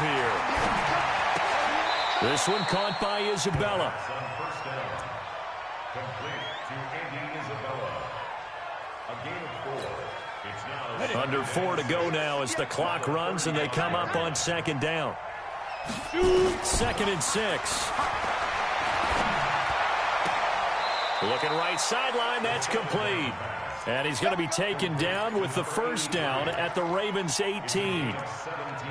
Speaker 1: here. This one caught by Isabella.
Speaker 4: First down. Complete to Andy Isabella. A gain of 4. It's now
Speaker 1: Under 4 to go now as the clock runs and they come up on 2nd down. 2nd and 6. Looking right sideline, that's complete. And he's going to be taken down with the first down at the Ravens 18.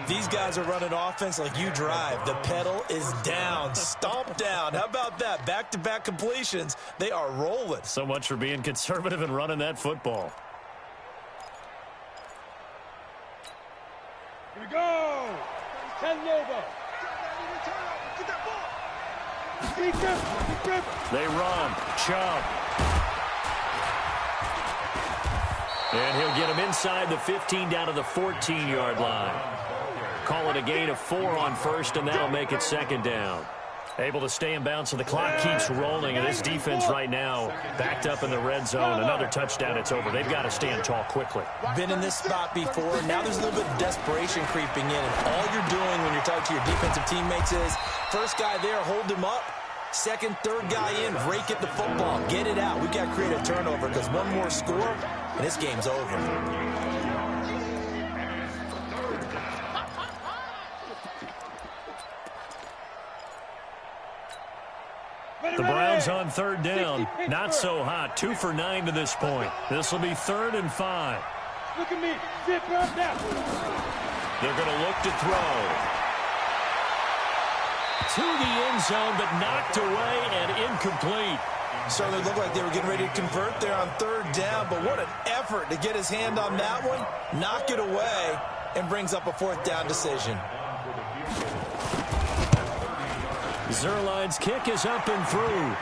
Speaker 2: These guys are running offense like you drive. The pedal is down, stomp down. How about that? Back-to-back completions. They are rolling.
Speaker 1: So much for being conservative and running that football.
Speaker 3: Here we go. 10 Lobo. Get that ball.
Speaker 1: They run. Chubb. And he'll get him inside the 15 down to the 14-yard line. Call it a gain of 4 on 1st, and that'll make it 2nd down. Able to stay in bounds, so the clock keeps rolling, and this defense right now backed up in the red zone. Another touchdown, it's over. They've got to stand tall quickly.
Speaker 2: Been in this spot before. Now there's a little bit of desperation creeping in, and all you're doing when you're talking to your defensive teammates is, first guy there, hold him up. Second, third guy in, rake at the football. Get it out. We've got to create a turnover because one more score, and this game's over.
Speaker 1: The Browns on third down. Not so hot. 2 for 9 to this point. This will be 3rd and 5.
Speaker 3: Look at me. Zip up now.
Speaker 1: They're going to look to throw. To the end zone, but knocked away and incomplete.
Speaker 2: Certainly looked like they were getting ready to convert there on third down, but what an effort to get his hand on that one, knock it away, and brings up a 4th down decision.
Speaker 1: Zerline's kick is up and through,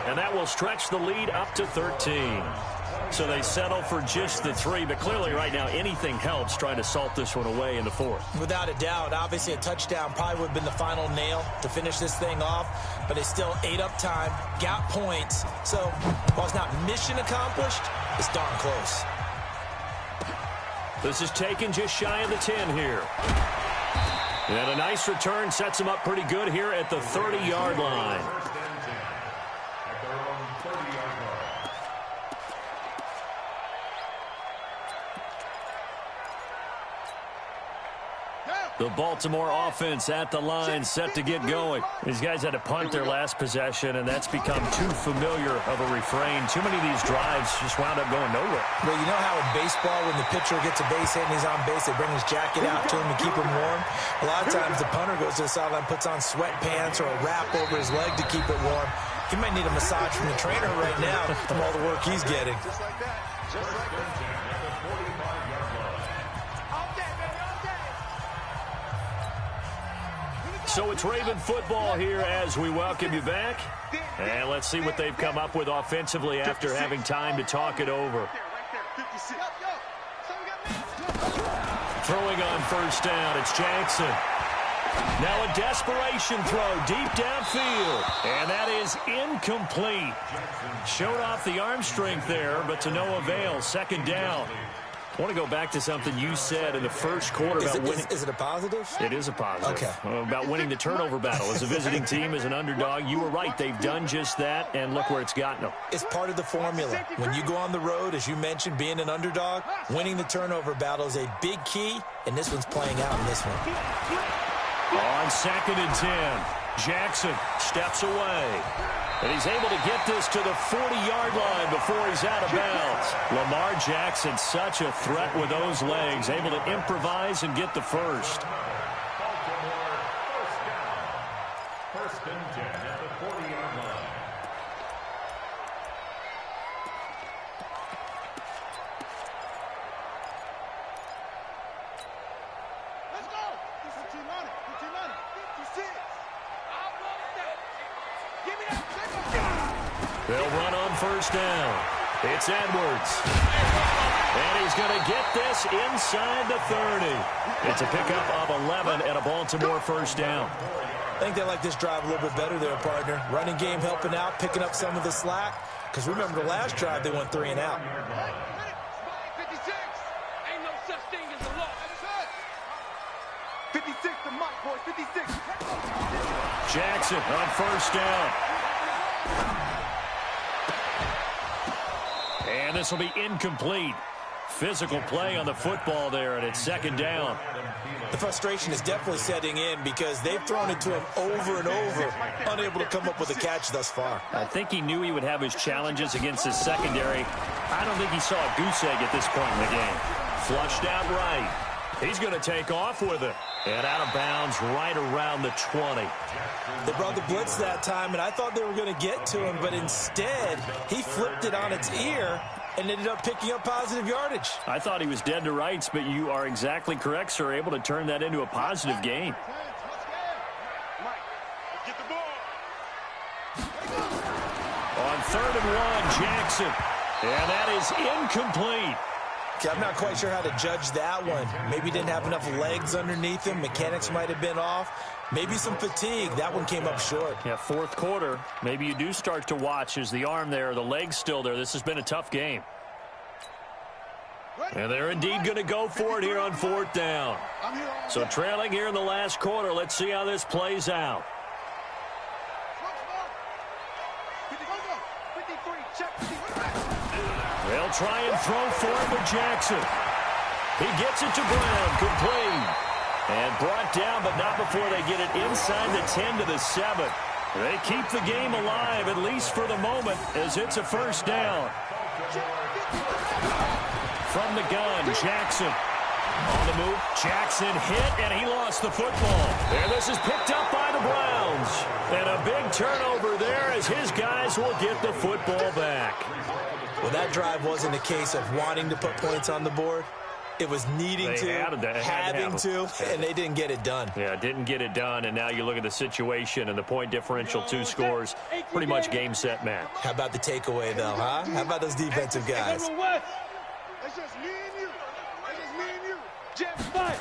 Speaker 1: and that will stretch the lead up to 13. So they settle for just the 3, but clearly right now anything helps trying to salt this one away in the 4th.
Speaker 2: Without a doubt, obviously a touchdown probably would have been the final nail to finish this thing off, but they still ate up time, got points. So while it's not mission accomplished, it's darn close.
Speaker 1: This is taken just shy of the 10 here. And a nice return sets him up pretty good here at the 30-yard line. The Baltimore offense at the line, set to get going. These guys had to punt their last possession, and that's become too familiar of a refrain. Too many of these drives just wound up going nowhere.
Speaker 2: Well, you know how in baseball, when the pitcher gets a base hit and he's on base, they bring his jacket out to him to keep him warm? A lot of times the punter goes to the sideline, puts on sweatpants or a wrap over his leg to keep it warm. He might need a massage from the trainer right now from all the work he's getting.
Speaker 3: Just like that. Just like that.
Speaker 1: So it's Raven football here as we welcome you back. And let's see what they've come up with offensively after having time to talk it over. Throwing on first down, it's Jackson. Now a desperation throw deep downfield. And that is incomplete. Showed off the arm strength there, but to no avail. 2nd down. I want to go back to something you said in the first quarter about winning.
Speaker 2: Is it a positive?
Speaker 1: It is a positive.
Speaker 2: Okay.
Speaker 1: About winning the turnover battle. As a visiting team, as an underdog, you were right. They've done just that, and look where it's gotten them.
Speaker 2: It's part of the formula. When you go on the road, as you mentioned, being an underdog, winning the turnover battle is a big key, and this one's playing out in this one.
Speaker 1: On 2nd and 10, Jackson steps away. And he's able to get this to the 40-yard line before he's out of bounds. Lamar Jackson, such a threat with those legs, able to improvise and get the first.
Speaker 4: Baltimore, first down. 1st and 10 at the 40-yard line.
Speaker 3: Let's go. 15 on it. 15 on it. 56. Give me that.
Speaker 1: They'll run on first down. It's Edwards. And he's going to get this inside the 30. It's a pickup of 11 and a Baltimore first down.
Speaker 2: I think they like this drive a little bit better there, partner. Running game helping out, picking up some of the slack. Because remember the last drive, they went 3 and out.
Speaker 3: 56. Ain't no such thing as a loss. 56 to Mike, boys. 56.
Speaker 1: Jackson on first down. And this will be incomplete. Physical play on the football there, and it's 2nd down.
Speaker 2: The frustration is definitely setting in because they've thrown it to him over and over, unable to come up with a catch thus far.
Speaker 1: I think he knew he would have his challenges against his secondary. I don't think he saw a goose egg at this point in the game. Flushed out right. He's going to take off with it. And out of bounds right around the 20.
Speaker 2: They brought the blitz that time, and I thought they were going to get to him, but instead, he flipped it on its ear and ended up picking up positive yardage.
Speaker 1: I thought he was dead to rights, but you are exactly correct, sir, able to turn that into a positive gain.
Speaker 3: Get the ball.
Speaker 1: On 3rd and 1, Jackson. And that is incomplete.
Speaker 2: I'm not quite sure how to judge that one. Maybe didn't have enough legs underneath him. Mechanics might have been off. Maybe some fatigue. That one came up short.
Speaker 1: Yeah, fourth quarter. Maybe you do start to watch as the arm there, the leg's still there. This has been a tough game. And they're indeed going to go for it here on fourth down. So trailing here in the last quarter. Let's see how this plays out. They'll try and throw for it with Jackson. He gets it to Brown, complete. And brought down, but not before they get it inside the 10 to the 7. They keep the game alive, at least for the moment, as it's a first down. From the gun, Jackson. On the move, Jackson hit, and he lost the football. And this is picked up by the Browns. And a big turnover there as his guys will get the football back.
Speaker 2: Well, that drive wasn't a case of wanting to put points on the board. It was needing to, having to, and they didn't get it done.
Speaker 1: Yeah, didn't get it done, and now you look at the situation and the point differential, 2 scores, pretty much game, set, match.
Speaker 2: How about the takeaway, though, huh? How about those defensive guys?
Speaker 3: It's just me and you. It's just me and you. Jeff Mike.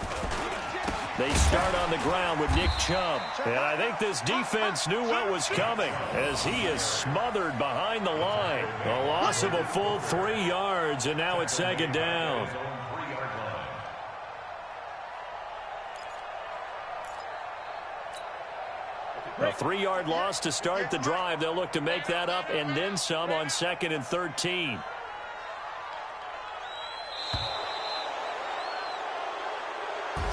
Speaker 1: They start on the ground with Nick Chubb. And I think this defense knew what was coming as he is smothered behind the line. A loss of a full 3 yards, and now it's second down. A 3-yard loss to start the drive. They'll look to make that up and then some on 2nd and 13.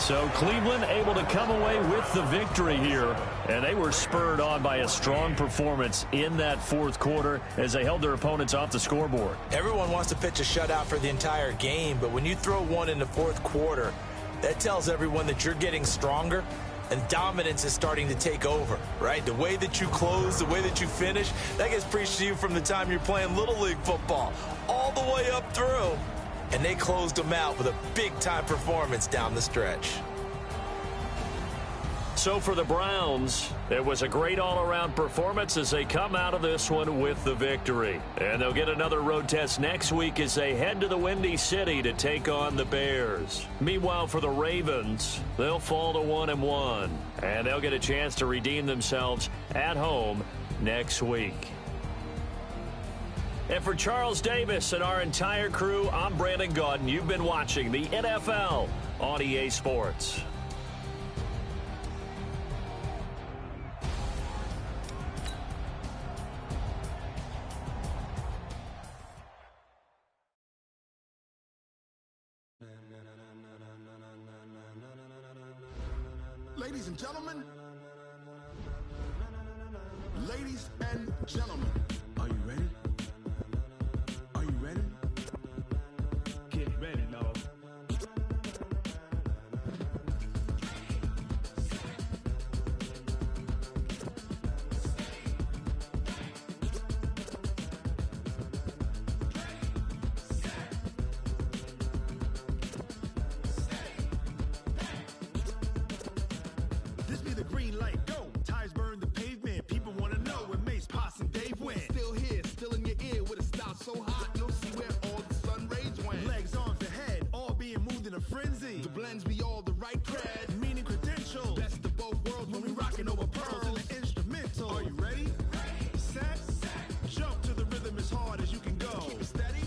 Speaker 1: So Cleveland able to come away with the victory here, and they were spurred on by a strong performance in that fourth quarter as they held their opponents off the scoreboard.
Speaker 2: Everyone wants to pitch a shutout for the entire game, but when you throw one in the fourth quarter, that tells everyone that you're getting stronger and dominance is starting to take over, right? The way that you close, the way that you finish, that gets preached to you from the time you're playing Little League football all the way up through. And they closed them out with a big-time performance down the stretch.
Speaker 1: So for the Browns, it was a great all-around performance as they come out of this one with the victory. And they'll get another road test next week as they head to the Windy City to take on the Bears. Meanwhile, for the Ravens, they'll fall to 1-1. And they'll get a chance to redeem themselves at home next week. And for Charles Davis and our entire crew, I'm Brandon Gaudin. You've been watching the NFL on EA Sports.
Speaker 5: Ladies and gentlemen, are you ready? Are you ready? Get ready, dog. This be the green light, go. Tires burn the pavement. People want to know where Mace, Potts, and Dave went. Still here, still in your ear with a style so hot, you'll see where all the sun rays went. Legs, arms, and head, all being moved in a frenzy. The blends be all the right cred, meaning credentials. Best of both worlds when we rockin' over pearls in the instrumental. Are you ready? Set, jump to the rhythm as hard as you can go. Keep it steady,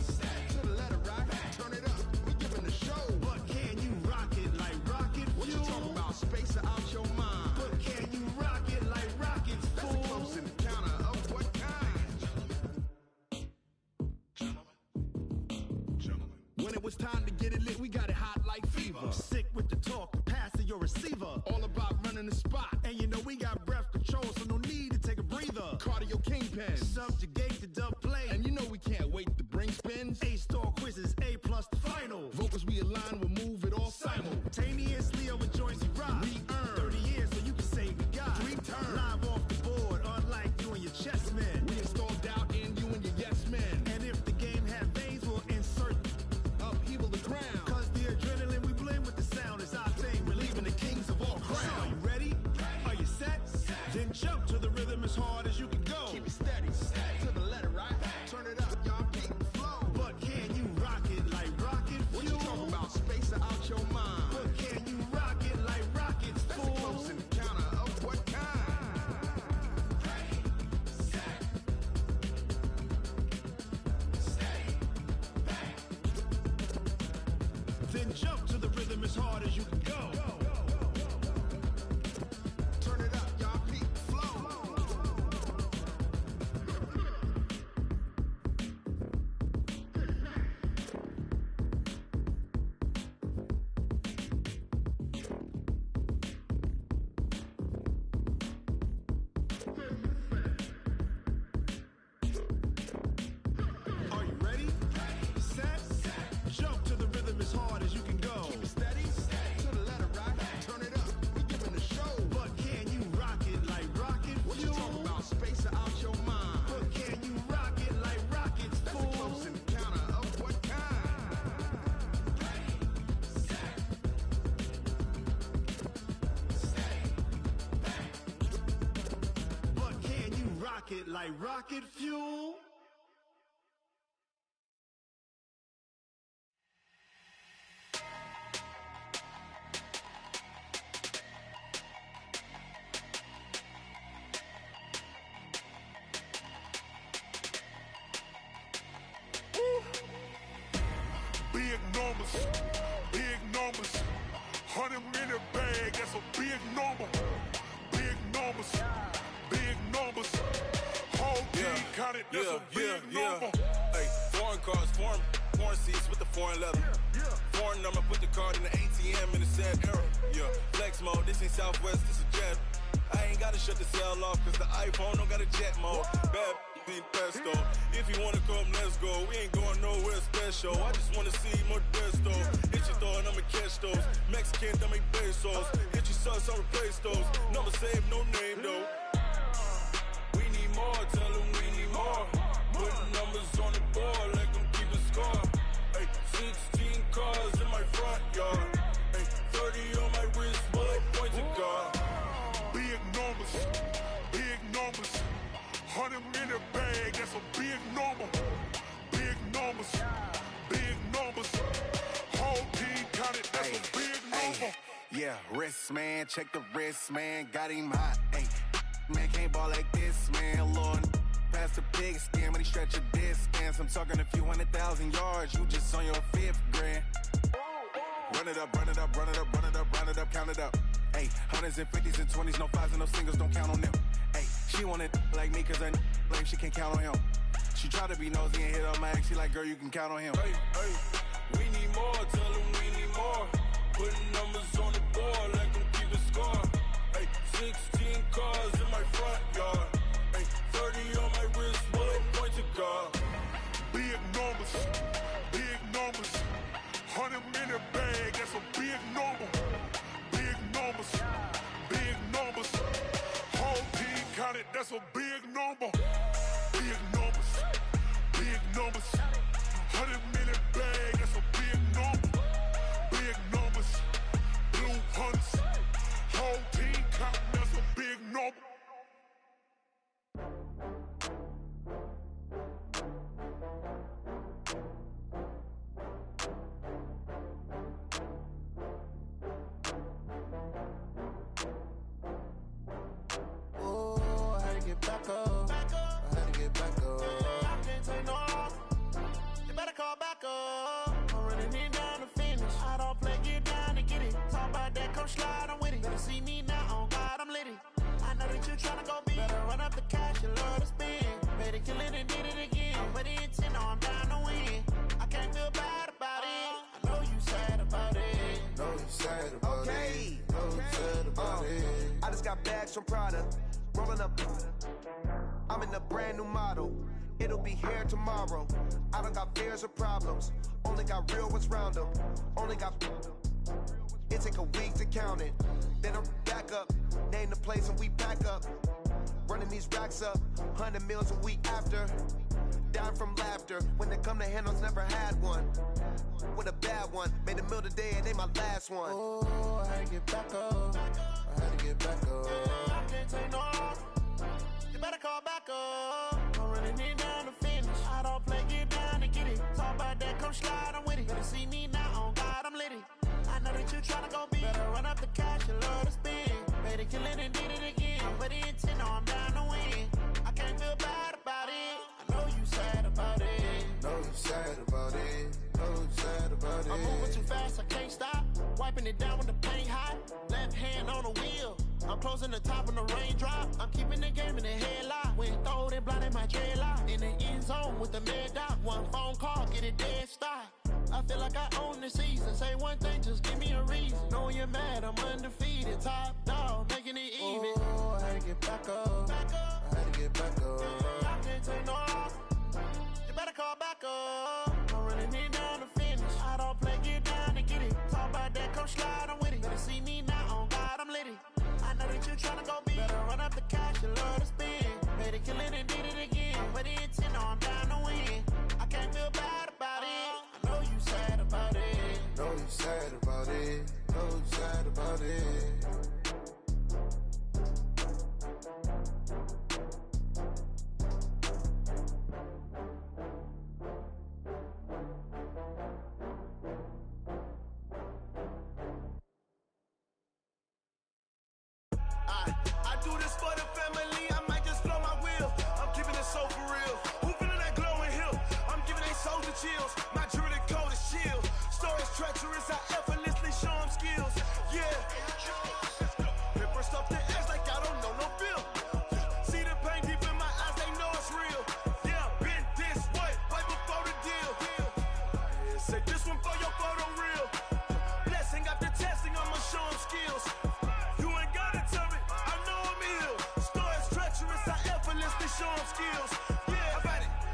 Speaker 5: to the letter right, turn it up. We giving the show. But can you rock it like rocket fuel? What you talking about? Space out your mind. But can you rock it like rockets, fool? That's a close encounter of what kind? Gentlemen. When it was time to get it lit, we got it hot like fever. Sick with the talk, the pass to your receiver. All about running the spot. And you know we got breath control, so no need to take a breather. Cardio kingpin, subjugate the dub play. And you know we can't wait to bring spins. A-star quizzes, A+ the final. Vocals we align, we'll move it all simultaneously over joints we rock. We earn 30 years, so you can say we got 3 turns. Live off the board, unlike you and your chess men. We install doubt in you and your yes men. And if the game had veins, we'll insert upheaval the ground. Cause the adrenaline we blend with the sound is our thing. We're leaving the kings of all crowns. So are you ready? Are you set? Then jump to the rhythm as hard as you can go. Keep it steady, to the letter right. Turn it up, y'all. Keep rocket like rocket fuel.
Speaker 6: Big numbers, 100 in the bag, that's a big number. Big numbers, whole team counted, that's a big number.
Speaker 7: Hey, foreign cars, foreign seats with the foreign leather. Foreign number, put the card in the ATM in the sad era. Yeah, flex mode, this ain't Southwest, this a jet. I ain't gotta shut the cell off, cause the iPhone don't got a jet mode. Bad being pesto. If you wanna come, let's go. We ain't going nowhere special. I just wanna see more pesto. Hit your thought, I'ma catch those. Mexican, that make pesos. Hit your sus, I'll replace those. Number save, no name though. We need more, tell them we need more. Putting numbers on the board like I'm keeping score. Hey, 16 cars in my front yard. Hey, 30 on my wrist, but I point to God.
Speaker 6: Big numbers, 100 in the bag, that's a big number. Big numbers, whole team counted, that's a big number.
Speaker 8: Yeah, wrist man, check the wrist man, got him hot. Ay, man can't ball like this, man. Lord, past the pig skin, but he stretch a distance. I'm talking a few 100,000 yards, you just on your 5th grand. Run it up, count it up. Ay, hundreds and 50s and 20s, no 5s and no singles, don't count on them. Ay, she want it like me, cause her like she can't count on him. She try to be nosy and hit on my ex, she like, girl, you can count on him.
Speaker 7: Hey, we need more, tell them we need more. Putting numbers on the board like I'm keeping score. Hey, 16 cars in my front yard. Hey, 30 on my wrist, but I point to God.
Speaker 6: Big numbers, 100 in the bag, that's a big number. Big numbers, whole team counted, that's a big number. Big numbers, 100 in the bag, that's a big number. Big numbers, blue hunts, whole team counting, that's a big number.
Speaker 9: Back up. I had to get back up. I can't take no loss. You better call back up. I'm running it down to finish. I don't play, get down to get it. Talk about that, come slide, I'm with it. Better see me now, on God, I'm litty. I know that you tryna go big. Better run up the cash, you love to spend. Better kill it and did it again. I'm with the intent, no, I'm down to win. I can't feel bad about it. I know you sad about it.
Speaker 10: Know you sad about it. Know you sad about it.
Speaker 11: I just got bags from Prada. Rolling up, I'm in a brand new model. It'll be here tomorrow. I don't got fears or problems. Only got real ones round them. Only got. It take a week to count it. Then I'm back up. Name the place and we back up. Running these racks up. 100 meals a week after. Down from laughter. When they come to handles, never had one. With a bad one. Made a meal today and they my last one.
Speaker 9: Oh, I had to get back up. I had to get back up. I can't take no loss. You better call back up. I'm running it down to finish. I don't play, get down to get it. Talk about that, come slide, I'm with it. Better see me now, on God, I'm litty. I know that you tryna go big. Better run up the cash, you love to spend. Better kill it and did it again. I'm with the intent, no, I'm down to win. I can't feel bad about it. I know you sad about it.
Speaker 10: Know you sad about it. Know you sad about it.
Speaker 9: I'm moving too fast, I can't stop. Wiping it down when the paint hot. Left hand on the wheel. I'm closing the top when the raindrop. I'm keeping the game in the headlock. When throwed and blinded my dreadlock. In the end zone with the mad dot. One phone call, get it dead stop. I feel like I own the season. Say one thing, just give me a reason. Knowing you're mad, I'm undefeated. Top dog, making it even.
Speaker 10: Oh, I had to get back up. I had to get back up.
Speaker 9: I can't take no loss. You better call back up. I'm running it down to finish. I don't play, get down to get it. Talk about that, come slide, I'm with it. Better see me now, on God, I'm litty. I know that you tryna go big. Better run up the cash, you love to spend. Better kill it and did it again. I'm with the intent, no, I'm down to win. I can't feel bad about it. I know you sad about it.
Speaker 10: Know you sad about it. Know you sad about it.
Speaker 9: I do this for the family, I might just blow my wheel. I'm keeping it so for real. Who feeling that glowing hill? I'm giving they soldier chills. My jewelry code is chill. Stories treacherous, I effortlessly show them skills. Yeah. Paper stuff the edge like I don't know no bill. See the pain deep in my eyes, they know it's real. Yeah, been this way, right before the deal. Say this one for your photo reel. Blessing after testing, I'ma show them skills. You ain't gotta tell me, I know I'm ill. Stories treacherous, I effortlessly show them skills. Yeah,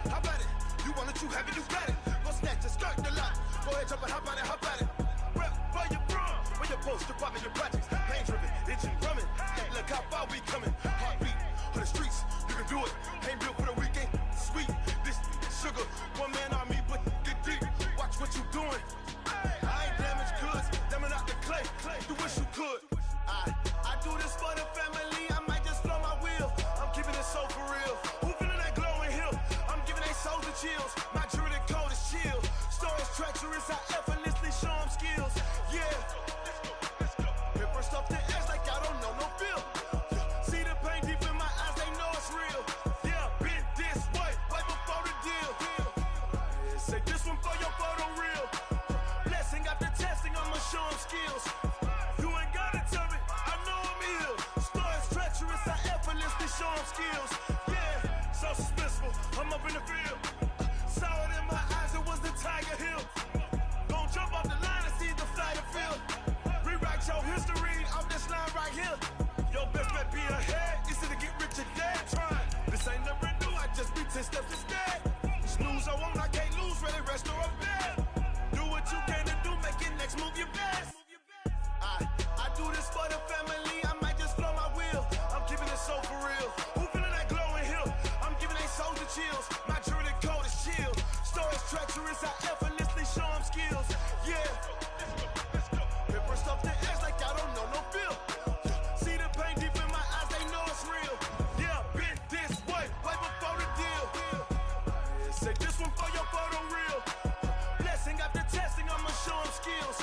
Speaker 9: how about it? You want it, you have it, you got it. Go snatch it, skirt the lot. Go ahead, jump it, hop on it, hop on it. Rep for your bro, for your post, your pop and your projects. Pain driven, itching, drumming. Look how far we coming. Heartbeat on the streets, you can do it. Ain't built for the weekend. Sweet, this sugar, one man army, but get deep. Watch what you doing. I ain't damaged goods, them are not the clay. You wish you could. I do this for the family, I might just blow my wheel. I'm keeping it so for real. Who feeling that glowing hill? I'm giving they soldier chills. My jewelry code is chill. Stories treacherous, I effortlessly show them skills. Yeah. Paper stuff the edge like I don't know no bill. See the pain deep in my eyes, they know it's real. Yeah, been this way, right before the deal. Say this one for your photo reel. Blessing after testing, I'ma show them skills. You ain't gotta tell me, I know I'm ill. Stories treacherous, I effortlessly show them skills. Yeah, so suspenseful, I'm up in the field. Saw it in my eyes, it was the Tiger Hill. Gon' jump off the line and see the flight of field. Rewrite your history off this line right here. Your best bet be ahead, easy to get rich or dead. Trying, this ain't never new, I just be 10 steps instead. Snooze I won't, I can't lose, ready, rest or I'm dead. Do what you can to do, make it next move your best. I do this for the family, I might just blow my wheel. I'm keeping it so for real. Who feeling that glowing hill? I'm giving they soldier chills. My jewelry code is chill. Stories treacherous, I effortlessly show them skills. Yeah. Paper stuff the edge like I don't know no bill. See the pain deep in my eyes, they know it's real. Yeah, been this way, right before the deal. Say this one for your photo reel. Blessing after testing, I'ma show them skills.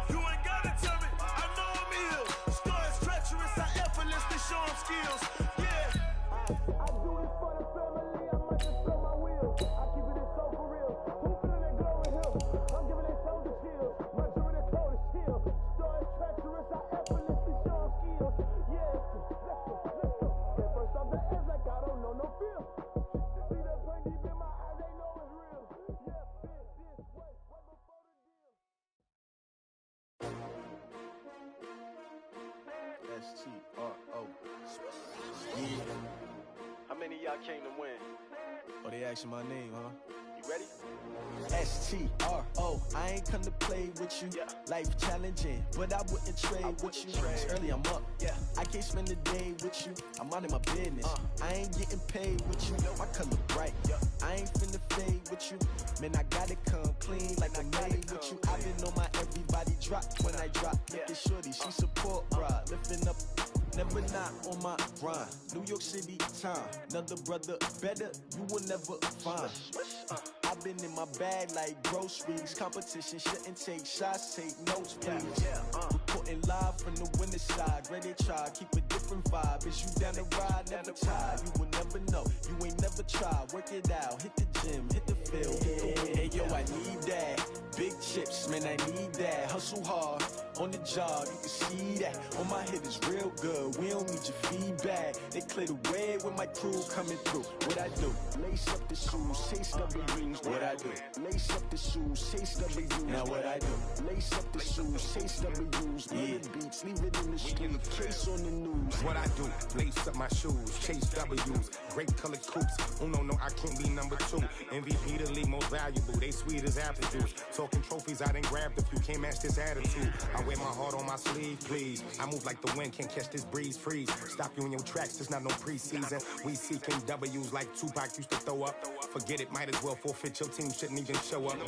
Speaker 9: You ain't gotta tell me, I know I'm ill. Stories treacherous, I effortlessly show them skills. Yeah. I do this for the family, I might just blow my wheel. I keep it so for real. Who feeling that glowing hill? I'm giving they soldier chills. My jewelry code is chill. Stories treacherous, I effortlessly show them skills. Yeah. Let's go. Get first off the edge like I don't know no feel. See that pain deep in my eyes, they know it's real. Yeah, been this way, right before the deal.
Speaker 11: S-T-R-O. Yeah.
Speaker 9: How many of y'all came to win?
Speaker 11: Oh, they asking my name, huh?
Speaker 9: You ready?
Speaker 11: S-T-R-O. I ain't come to play with you.
Speaker 9: Yeah.
Speaker 11: Life challenging, but I wouldn't trade with you. It's early, I'm up.
Speaker 9: Yeah.
Speaker 11: I can't spend the day with you. I'm minding my business. I ain't getting paid with you. My color bright.
Speaker 9: Yeah.
Speaker 11: I ain't finna fade with you. Man, I gotta come clean like I made with you. I've been on my everybody drop when I drop. Look at shorty, she support, bruh. Lifting up. Never not on my grind. New York City time. Another brother better, you will never find. I've been in my bag like groceries. Competition shouldn't take shots, take notes, please. Reporting live from the winter side. Ready to try, keep a different vibe. Is you down the ride, never tired. You will never know, you ain't never tried. Work it out, hit the gym, hit the field. Hey yo, I need that. Big chips, man, I need that. Hustle hard, on the job, you can see that. On my hit is real good, we don't need your feedback. They clear the way when my crew coming through. What I do? Lace up the shoes, chase W's. What I do? Lace up the shoes, chase W's. Now what I do? Lace up the shoes, chase W's. Yeah. Beats, leave it in the street, case on the news.
Speaker 12: What I do? Lace up my shoes, chase W's. Great colored coops. Oh no, I can't be number 2. MVP the league most valuable. They sweet as apple juice. Talking trophies, I done grabbed a few. Can't match this attitude. I wear my heart on my sleeve, please. I move like the wind, can't catch this breeze. Freeze. Stop you in your tracks. There's not no preseason. We seeking W's like Tupac used to throw up. Forget it, might as well forfeit. Your team shouldn't even show up.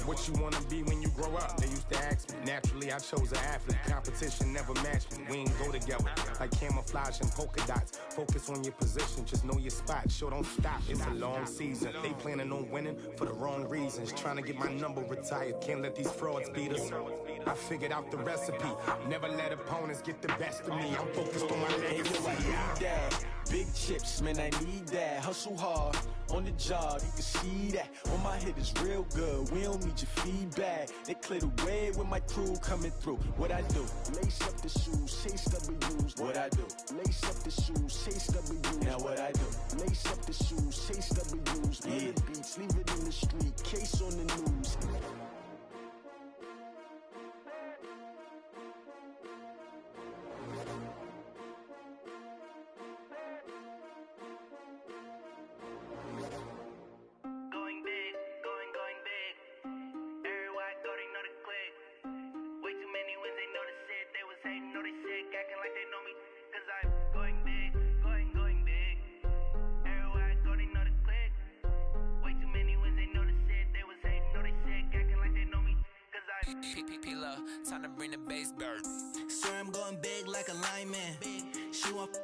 Speaker 12: What you wanna be when you grow up? They used to ask me. Naturally, I chose an athlete. Competition never matched me. We ain't go together like camouflage and polka dots. Focus on your position, just know your spot. Sure, don't stop. It's a long season. They planning on winning for the wrong reasons. Trying to get my number retired. Can't let these frauds beat us. I figured out the recipe. Never let opponents get the best of me. I'm focused on my legacy.
Speaker 13: I need that. Big chips, man, I need that. Hustle hard on the job, you can see that. On my head is real good. We don't need your feedback. They clear the way with my crew coming through. What I do? Lace up the shoes, chase W's. What I do? Lace up the shoes, chase W's. Now what I do? Lace up the shoes, chase W's. Yeah. The beats, leave it in the street. Case on the news.
Speaker 14: Time to bring the bass bird.
Speaker 15: Sir, I'm going big like a lineman. She want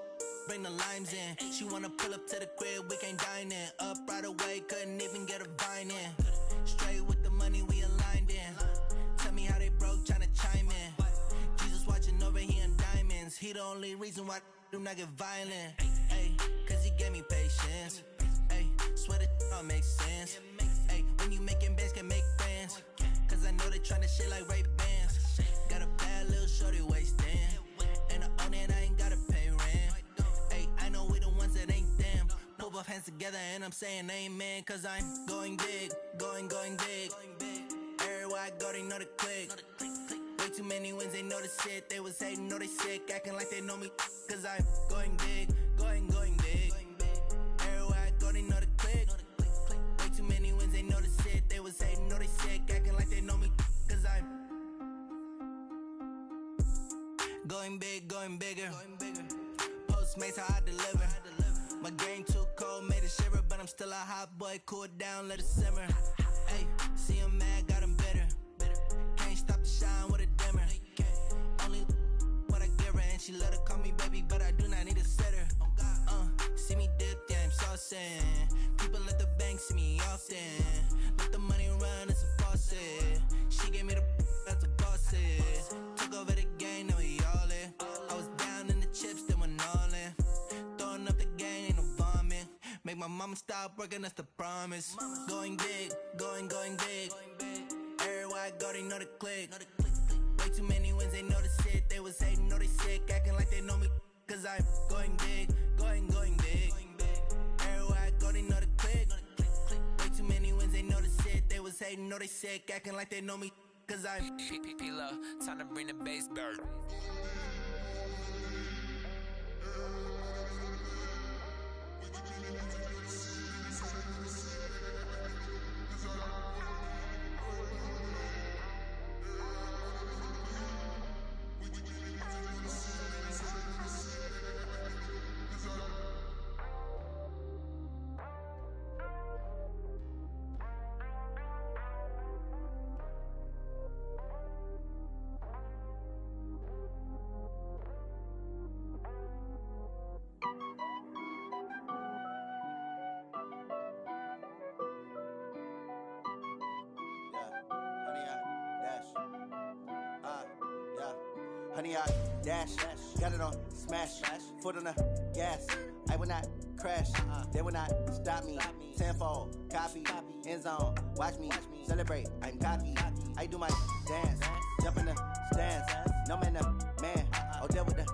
Speaker 15: bring the limes in. She wanna pull up to the crib, we can't dine in. Up right away, couldn't even get a vine in. Straight with the money, we aligned in. Tell me how they broke, tryna chime in. Jesus watching over here in diamonds. He the only reason why I do not get violent. Ay, cause he gave me patience. Ay, swear that all makes sense. Ay, when you making bands, can make friends. Cause I know they tryna shit like Ray-Bans. Got a bad little shorty wasting. And I own it, I ain't gotta pay rent. Ay, I know we the ones that ain't them. Put both hands together and I'm saying amen. Cause I'm going big, going big. Everywhere I go, they know the click. Way too many wins, they know the shit. They was hating, know they sick, acting like they know me. Cause I'm going big, going big. Everywhere I go, they know the click. Way too many wins, they know the shit. They was hating, know they sick, acting like they know me. Cause I'm going big, going bigger. Postmates how I deliver. My game too cold, made it shiver, but I'm still a hot boy. Cool it down, let it simmer. Hey, see him mad, got him bitter. Can't stop the shine with a dimmer. Only what I give her, and she let her call me baby, but I do not need a sitter. See me dip, yeah, I'm saucing. People at the bank see me often. Let the money run, it's a faucet. She gave me the that's a faucet. Took over the game, now we all in. I was down in the chips, then went all in. Throwing up the gang, ain't no vomit. Make my mama stop working, that's the promise. Going big, going big. Everywhere I go, they know the click. Way too many wins, they know the shit. They was hating, know they sick, acting like they know me. Cause I'm going big, going big. Everywhere I go, they know the click. Way too many wins, they know the shit. They was hating, know they sick, acting like they know me. Cause I'm
Speaker 14: P-P-P-Love, time to bring the bass bird.
Speaker 16: Honey, I dash, got it on smash, foot on the gas. I will not crash, they will not stop me. Tenfold, copy, end zone, watch me celebrate. I'm cocky, I do my dance, jump in the stands. No man, the man, oh, there with the